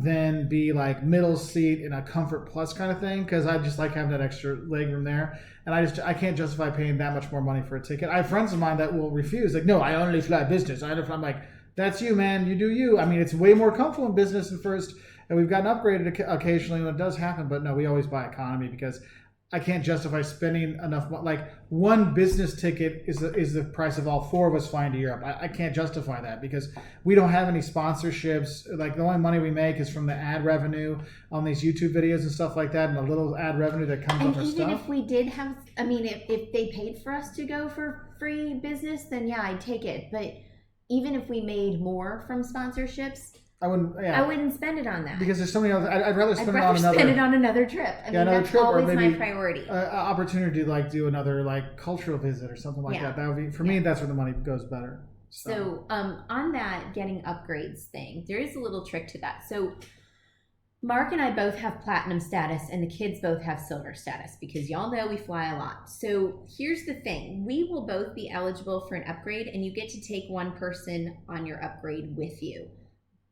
[SPEAKER 1] than be like middle seat in a comfort plus kind of thing, because I just like having that extra leg room there, and I can't justify paying that much more money for a ticket. I have friends of mine that will refuse, like, no, I only fly business. I'm like, that's you, man, you do you. It's way more comfortable in business at first, and we've gotten upgraded occasionally when it does happen, but no, we always buy economy because I can't justify spending enough. Like, one business ticket is the price of all 4 of us flying to Europe. I can't justify that because we don't have any sponsorships. Like, the only money we make is from the ad revenue on these YouTube videos and stuff like that, and the little ad revenue that comes off our stuff. And
[SPEAKER 2] even if we did have, if they paid for us to go for free business, then yeah, I'd take it. But even if we made more from sponsorships, I wouldn't spend it on that
[SPEAKER 1] because there's so many other. I'd rather spend it on another.
[SPEAKER 2] Spend it on another trip. That's always my priority.
[SPEAKER 1] Opportunity to do another cultural visit or something like that. That would be for me. That's where the money goes better.
[SPEAKER 2] So on that getting upgrades thing, there is a little trick to that. So Mark and I both have platinum status, and the kids both have silver status because y'all know we fly a lot. So here's the thing: we will both be eligible for an upgrade, and you get to take one person on your upgrade with you.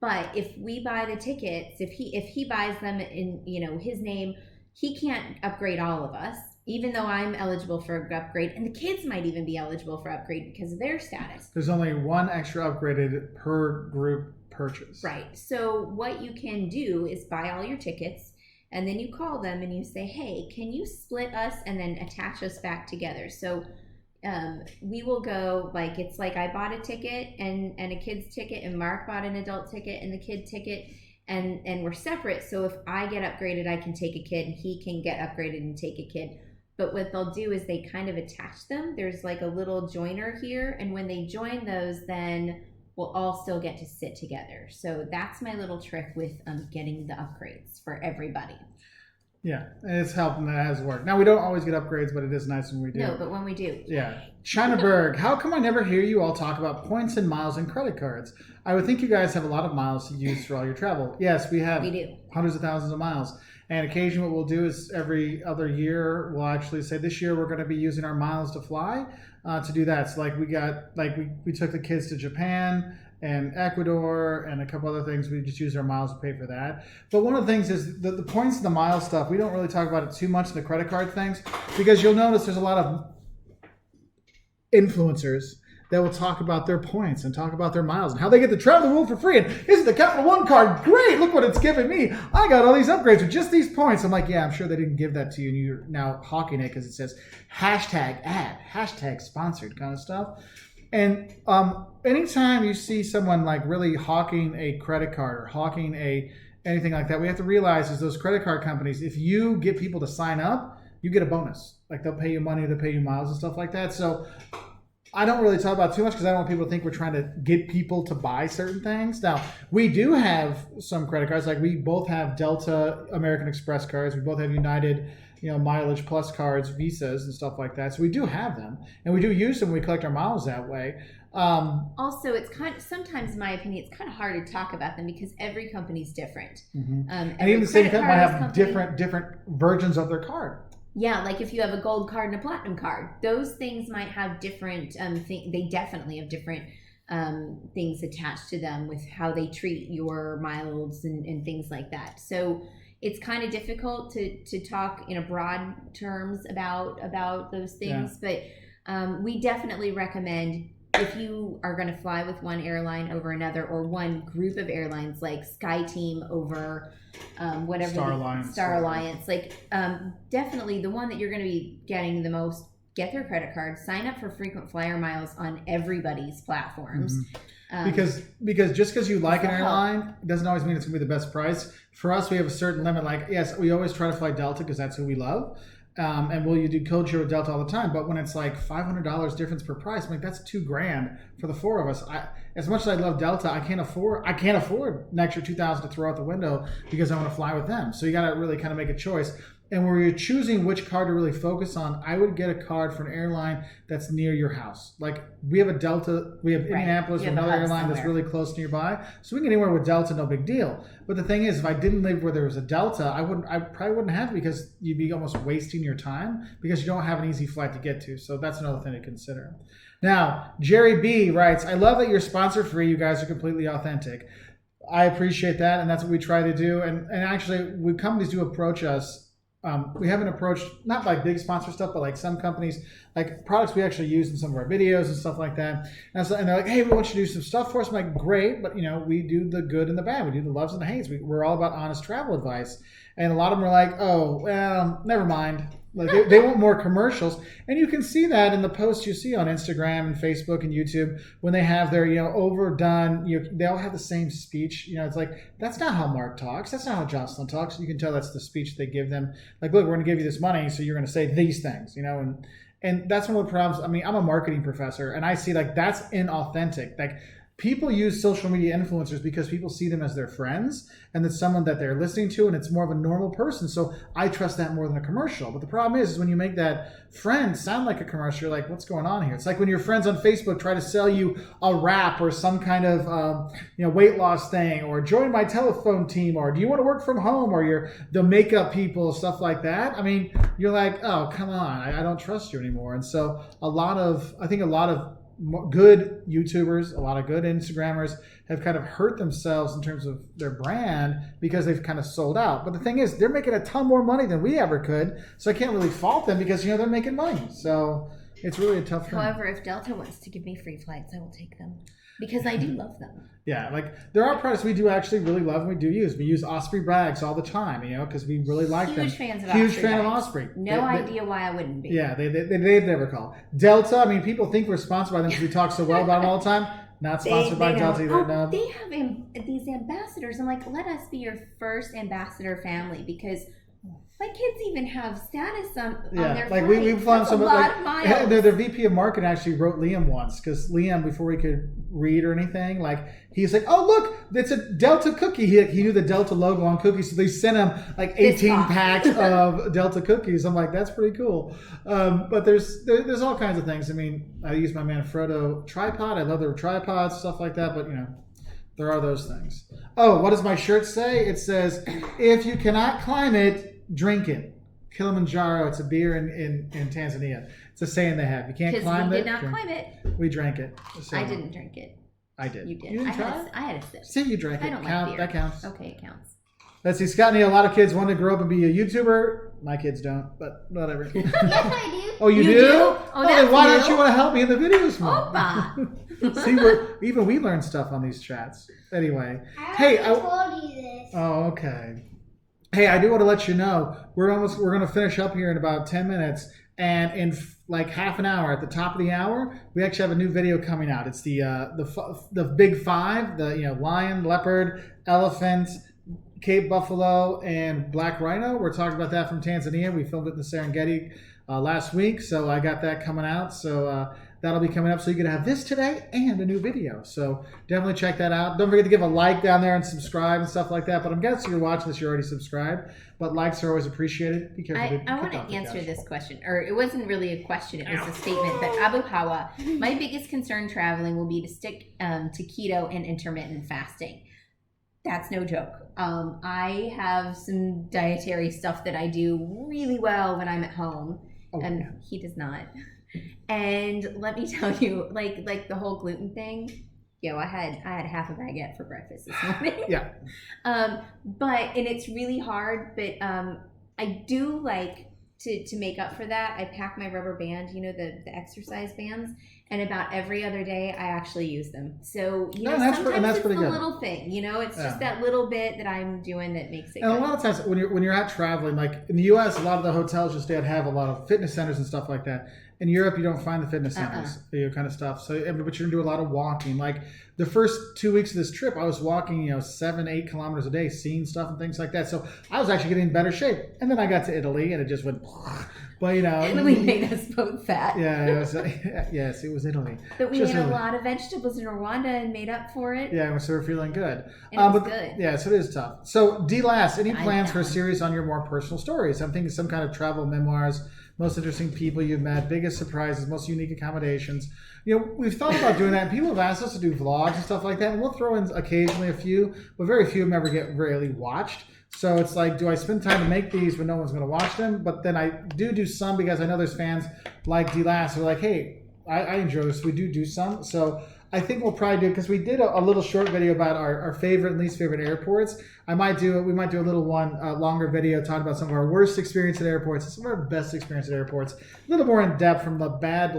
[SPEAKER 2] But if we buy the tickets, if he buys them in his name, he can't upgrade all of us, even though I'm eligible for an upgrade, and the kids might even be eligible for upgrade because of their status.
[SPEAKER 1] There's only one extra upgraded per group purchase.
[SPEAKER 2] Right. So what you can do is buy all your tickets, and then you call them and you say, hey, can you split us and then attach us back together? So we will go, like, it's like I bought a ticket and a kid's ticket, and Mark bought an adult ticket and the kid ticket, and we're separate. So if I get upgraded, I can take a kid, and he can get upgraded and take a kid. But what they'll do is they kind of attach them. There's like a little joiner here, and when they join those, then we'll all still get to sit together. So that's my little trick with getting the upgrades for everybody.
[SPEAKER 1] Yeah, it's helping. That has worked. Now, we don't always get upgrades, but it is nice when we do.
[SPEAKER 2] No, but when we do.
[SPEAKER 1] Yeah. Chinaberg, how come I never hear you all talk about points and miles and credit cards? I would think you guys have a lot of miles to use for all your travel. Yes, we have.
[SPEAKER 2] We do.
[SPEAKER 1] Hundreds of thousands of miles. And occasionally what we'll do is every other year, we'll actually say this year we're going to be using our miles to fly to do that. So like we took the kids to Japan and Ecuador and a couple other things. We just use our miles to pay for that. But one of the things is the points and the mile stuff, we don't really talk about it too much in the credit card things, because you'll notice there's a lot of influencers that will talk about their points and talk about their miles and how they get to travel the world for free. And isn't the Capital One card great? Look what it's giving me. I got all these upgrades with just these points. I'm like, yeah, I'm sure they didn't give that to you, and you're now hawking it because it says hashtag ad, hashtag sponsored kind of stuff. And anytime you see someone like really hawking a credit card or hawking anything like that, we have to realize is those credit card companies, if you get people to sign up, you get a bonus. Like they'll pay you money, they'll pay you miles and stuff like that. So I don't really talk about it too much because I don't want people to think we're trying to get people to buy certain things. Now, we do have some credit cards. Like we both have Delta American Express cards. We both have United, Mileage Plus cards, Visas and stuff like that. So we do have them, and we do use them when we collect our miles that way.
[SPEAKER 2] Also, it's sometimes, in my opinion, it's kind of hard to talk about them because every company's different.
[SPEAKER 1] Mm-hmm. And even the same company might have different versions of their card.
[SPEAKER 2] Yeah, like if you have a gold card and a platinum card, those things might have different they definitely have different things attached to them with how they treat your miles and things like that. So it's kind of difficult to talk in a broad terms about those things. Yeah. But we definitely recommend, if you are going to fly with one airline over another, or one group of airlines like SkyTeam over whatever, Star Alliance, like definitely the one that you're going to be getting the most, get their credit card, sign up for frequent flyer miles on everybody's platforms.
[SPEAKER 1] Mm-hmm. Because just because you like an airline doesn't always mean it's going to be the best price. For us, we have a certain limit. Like, yes, we always try to fly Delta because that's who we love. And you do code share with Delta all the time, but when it's like $500 difference per price, I'm like, that's $2,000 for the four of us. As much as I love Delta, I can't afford an extra $2,000 to throw out the window because I want to fly with them. So you got to really kind of make a choice. And where you're choosing which card to really focus on, I would get a card for an airline that's near your house. Like we have a Delta, we have Indianapolis, another airline that's really close nearby. So we can get anywhere with Delta, no big deal. But the thing is, if I didn't live where there was a Delta, I probably wouldn't have it because you'd be almost wasting your time because you don't have an easy flight to get to. So that's another thing to consider. Now, Jerry B writes, I love that you're sponsor free. You guys are completely authentic. I appreciate that, and that's what we try to do. And actually, when companies do approach us, we haven't approached, not like big sponsor stuff, but like some companies, like products we actually use in some of our videos and stuff like that. And they're like, hey, we want you to do some stuff for us. I'm like, great, but we do the good and the bad. We do the loves and the hates. We're all about honest travel advice. And a lot of them are like, oh, well, never mind. Like they want more commercials. And you can see that in the posts you see on Instagram and Facebook and YouTube when they have their, overdone, they all have the same speech. It's like, that's not how Mark talks. That's not how Jocelyn talks. You can tell that's the speech they give them. Like, look, we're going to give you this money, so you're going to say these things, and that's one of the problems. I mean, I'm a marketing professor, and I see like that's inauthentic. Like people use social media influencers because people see them as their friends and it's someone that they're listening to and it's more of a normal person. So I trust that more than a commercial. But the problem is when you make that friend sound like a commercial, you're like, what's going on here? It's like when your friends on Facebook try to sell you a wrap or some kind of weight loss thing, or join my telephone team, or do you want to work from home, or you're the makeup people, stuff like that. I mean, you're like, oh, come on, I don't trust you anymore. And so I think a lot of good YouTubers, a lot of good Instagrammers have kind of hurt themselves in terms of their brand because they've kind of sold out. But the thing is, they're making a ton more money than we ever could. So I can't really fault them because, they're making money. So it's really a tough thing.
[SPEAKER 2] However, if Delta wants to give me free flights, I will take them because I do love them.
[SPEAKER 1] Yeah, like there are products we do actually really love and we do use. We use Osprey bags all the time, because we really like them.
[SPEAKER 2] Huge fans of
[SPEAKER 1] Huge
[SPEAKER 2] Osprey
[SPEAKER 1] fan
[SPEAKER 2] bags.
[SPEAKER 1] of Osprey.
[SPEAKER 2] No idea why I wouldn't be.
[SPEAKER 1] Yeah, they've never called. Delta, I mean, people think we're sponsored by them because we talk so well about them all the time. Not sponsored by Delta either. No.
[SPEAKER 2] They have these ambassadors. I'm like, let us be your first ambassador family because my kids even have status on their
[SPEAKER 1] like
[SPEAKER 2] flights.
[SPEAKER 1] we've flown some
[SPEAKER 2] a lot of miles.
[SPEAKER 1] The VP of marketing actually wrote Liam once because Liam, before he could read or anything, he's like, oh look, it's a Delta cookie. He knew the Delta logo on cookies, so they sent him 18 packs of Delta cookies. I'm like, that's pretty cool. But there's all kinds of things. I mean, I use my Manfrotto tripod. I love their tripods, stuff like that. But there are those things. Oh, what does my shirt say? It says, if you cannot climb it, drink it. Kilimanjaro, it's a beer in Tanzania. It's a saying they have. You can't climb it.
[SPEAKER 2] Because we did not climb it.
[SPEAKER 1] We drank it. So
[SPEAKER 2] I didn't drink it.
[SPEAKER 1] I did.
[SPEAKER 2] You did.
[SPEAKER 1] You didn't try it?
[SPEAKER 2] I had a sip.
[SPEAKER 1] See, you drank it.
[SPEAKER 2] I don't like beer.
[SPEAKER 1] That counts.
[SPEAKER 2] Okay, it counts.
[SPEAKER 1] Let's see, Scott and a lot of kids want to grow up and be a YouTuber. My kids don't, but whatever.
[SPEAKER 3] Yes, I do.
[SPEAKER 1] Oh, you do?
[SPEAKER 2] Oh,
[SPEAKER 1] then why
[SPEAKER 2] that's
[SPEAKER 1] don't you want to help me in the videos more?
[SPEAKER 2] Opa.
[SPEAKER 1] See, we learn stuff on these chats. Anyway.
[SPEAKER 3] I told you this.
[SPEAKER 1] Oh, okay. Hey, I do want to let you know we're going to finish up here in about 10 minutes, and in half an hour, at the top of the hour, we actually have a new video coming out. It's the big five: the lion, leopard, elephant, Cape buffalo, and black rhino. We're talking about that from Tanzania. We filmed it in the Serengeti last week, so I got that coming out. So that'll be coming up. So you're going to have this today and a new video. So definitely check that out. Don't forget to give a like down there and subscribe and stuff like that. But I'm guessing you're watching this, you're already subscribed. But likes are always appreciated. Be careful.
[SPEAKER 2] I want to answer this question. Or it wasn't really a question, it was a statement. But Abu Hawa, my biggest concern traveling will be to stick to keto and intermittent fasting. That's no joke. I have some dietary stuff that I do really well when I'm at home. And he does not. And let me tell you, like the whole gluten thing, I had half a baguette for breakfast this morning.
[SPEAKER 1] Yeah.
[SPEAKER 2] And it's really hard, but I do like to make up for that. I pack my rubber band, the exercise bands, and about every other day I actually use them. So sometimes it's the little thing, it's just that little bit that I'm doing that makes it.
[SPEAKER 1] And
[SPEAKER 2] good.
[SPEAKER 1] a lot of times when you're out traveling, like in the U.S., a lot of the hotels just have a lot of fitness centers and stuff like that. In Europe, you don't find the fitness centers, kind of stuff. So, but you're gonna do a lot of walking. Like the first 2 weeks of this trip, I was walking, 7-8 kilometers a day, seeing stuff and things like that. So I was actually getting in better shape. And then I got to Italy, and it just went. But
[SPEAKER 2] Italy made us both fat.
[SPEAKER 1] Yeah, it was. Yes, it was Italy.
[SPEAKER 2] But we ate a lot of vegetables in Rwanda and made up for it.
[SPEAKER 1] Yeah, so we're feeling good.
[SPEAKER 2] It was good.
[SPEAKER 1] Yeah, so it is tough. So, D-Last, any plans for a series on your more personal stories? I'm thinking some kind of travel memoirs. Most interesting people you've met, biggest surprises, most unique accommodations. We've thought about doing that. And people have asked us to do vlogs and stuff like that, and we'll throw in occasionally a few, but very few of them ever get really watched. So it's like, do I spend time to make these when no one's going to watch them? But then I do some because I know there's fans like D-Last who are like, hey, I enjoy this. We do some. So I think we'll probably do, because we did a little short video about our favorite and least favorite airports. We might do a little longer video talking about some of our worst experience at airports and some of our best experience at airports. A little more in depth from the bad,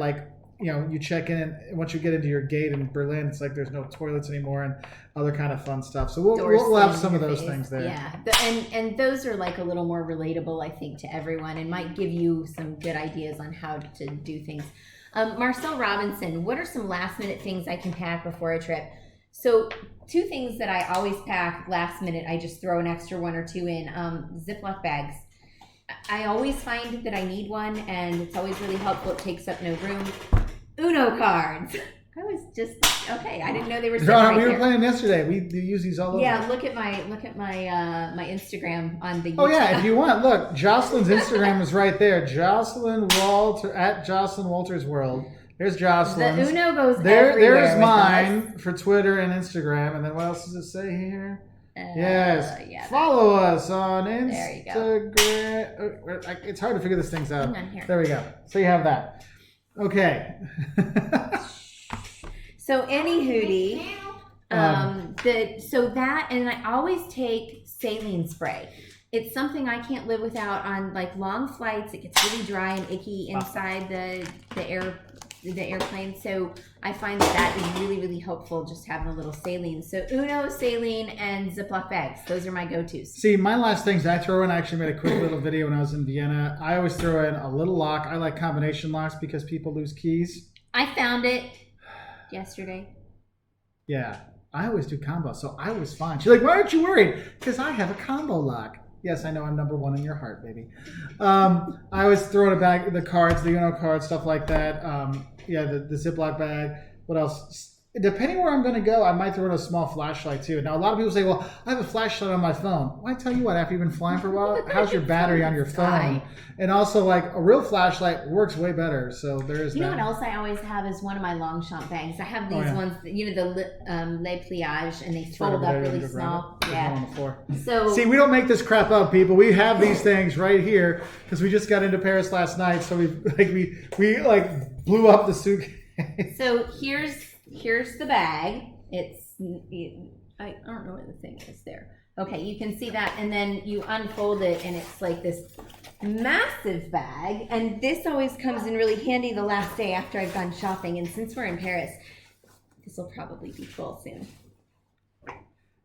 [SPEAKER 1] you check in and once you get into your gate in Berlin, it's like there's no toilets anymore and other kind of fun stuff. So we'll have some of those things there.
[SPEAKER 2] Yeah, and those are a little more relatable, I think, to everyone and might give you some good ideas on how to do things. Marcel Robinson, what are some last minute things I can pack before a trip? So 2 things that I always pack last minute, I just throw an extra 1 or 2 in, Ziploc bags. I always find that I need one and it's always really helpful. It takes up no room. Uno cards. I was just okay. I didn't know they were.
[SPEAKER 1] We
[SPEAKER 2] Right
[SPEAKER 1] were playing yesterday. We use these all over.
[SPEAKER 2] Yeah, look at my my Instagram on the. YouTube.
[SPEAKER 1] Oh yeah, if you want, look, Jocelyn's Instagram is right there. Jocelyn Walter at Jocelyn Walters World. There's Jocelyn.
[SPEAKER 2] The Uno goes
[SPEAKER 1] there.
[SPEAKER 2] everywhere.
[SPEAKER 1] There's mine for Twitter and Instagram. And then what else does it say here? Yes.
[SPEAKER 2] Yeah,
[SPEAKER 1] follow us on
[SPEAKER 2] There you go.
[SPEAKER 1] Instagram. It's hard to figure these things out.
[SPEAKER 2] Hang on here.
[SPEAKER 1] There we go. So you have that. Okay.
[SPEAKER 2] So any hootie, so that, and I always take saline spray. It's something I can't live without on like long flights. It gets really dry and icky inside the airplane. So I find that is really, really helpful, just having a little saline. So Uno, saline, and Ziploc bags. Those are my go-tos.
[SPEAKER 1] See, my last things I throw in, I actually made a quick little video when I was in Vienna. I always throw in a little lock. I like combination locks because people lose keys.
[SPEAKER 2] I found it yesterday.
[SPEAKER 1] Yeah, I always do combo, so I was fine. She's like, why aren't you worried? Because I have a combo lock. Yes, I know I'm number one in your heart, baby. I always throw in a bag, the cards, the Uno cards, stuff like that. The Ziploc bag. What else? Depending where I'm going to go, I might throw in a small flashlight too. Now, a lot of people say, well, I have a flashlight on my phone. Well, I tell you what, after you've been flying for a while, how's your battery on your phone? And also, like, a real flashlight works way better. So there is that.
[SPEAKER 2] You know what else I always have is one of my Longchamp bags. I have these ones, the Le Pliage, and they fold up really small. Yeah.
[SPEAKER 1] On the floor.
[SPEAKER 2] So
[SPEAKER 1] see, we don't make this crap up, people. We have these things right here because we just got into Paris last night. So we blew up the suitcase.
[SPEAKER 2] So here's the bag. I don't know what the thing is there. Okay, you can see that, and then you unfold it, and it's like this massive bag. And this always comes in really handy the last day after I've gone shopping. And since we're in Paris, this will probably be full soon.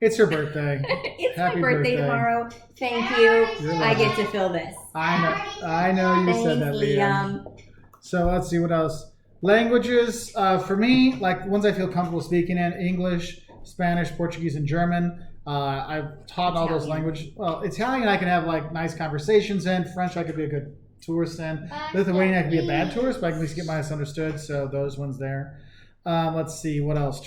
[SPEAKER 1] It's your birthday.
[SPEAKER 2] It's
[SPEAKER 1] Happy
[SPEAKER 2] my birthday tomorrow. Thank you. I get to fill this.
[SPEAKER 1] I know you said that,
[SPEAKER 2] Liam.
[SPEAKER 1] So let's see what else. Languages, for me, like ones I feel comfortable speaking in: English, Spanish, Portuguese, and German. I've taught all those languages. Well, Italian I can have like nice conversations in. French I could be a good tourist in. Lithuanian I could be a bad tourist, but I can at least get misunderstood. So those ones there. Let's see what else.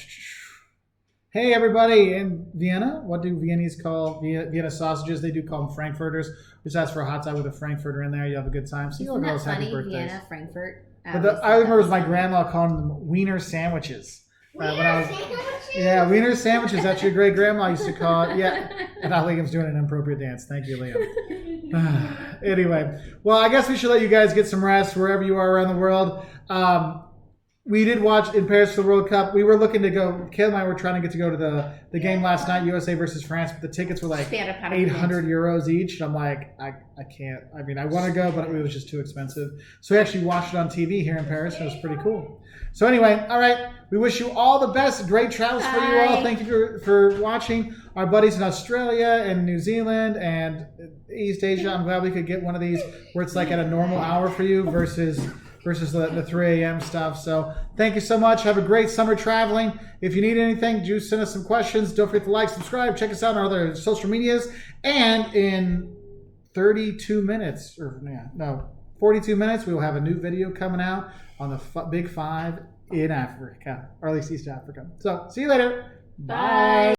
[SPEAKER 1] Hey everybody in Vienna, what do Viennese call Vienna sausages? They do call them Frankfurters. Just ask for a hot dog with a Frankfurter in there. You have a good time. So
[SPEAKER 2] Isn't that funny?
[SPEAKER 1] Happy birthdays.
[SPEAKER 2] Vienna, Frankfurt.
[SPEAKER 1] But I remember my grandma calling them Wiener sandwiches. Yeah, Wiener sandwiches. That's your great grandma used to call it. Yeah. And now Liam's doing an inappropriate dance. Thank you, Liam. Anyway, well, I guess we should let you guys get some rest wherever you are around the world. We did watch in Paris for the World Cup. We were looking to go. Kayla and I were trying to get to go to the game last night, USA versus France, but the tickets were like 800 euros each. And I'm like, I can't. I mean, I want to go, but it was just too expensive. So we actually watched it on TV here in Paris, and it was pretty cool. So anyway, all right. We wish you all the best. Great travels for you all. Thank you for watching. Our buddies in Australia and New Zealand and East Asia, I'm glad we could get one of these where it's like at a normal hour for you versus the 3 a.m. stuff. So thank you so much. Have a great summer traveling. If you need anything, do send us some questions. Don't forget to like, subscribe, check us out on our other social medias. And in 42 minutes, 42 minutes, we will have a new video coming out on the Big Five in Africa, or at least East Africa. So see you later.
[SPEAKER 2] Bye.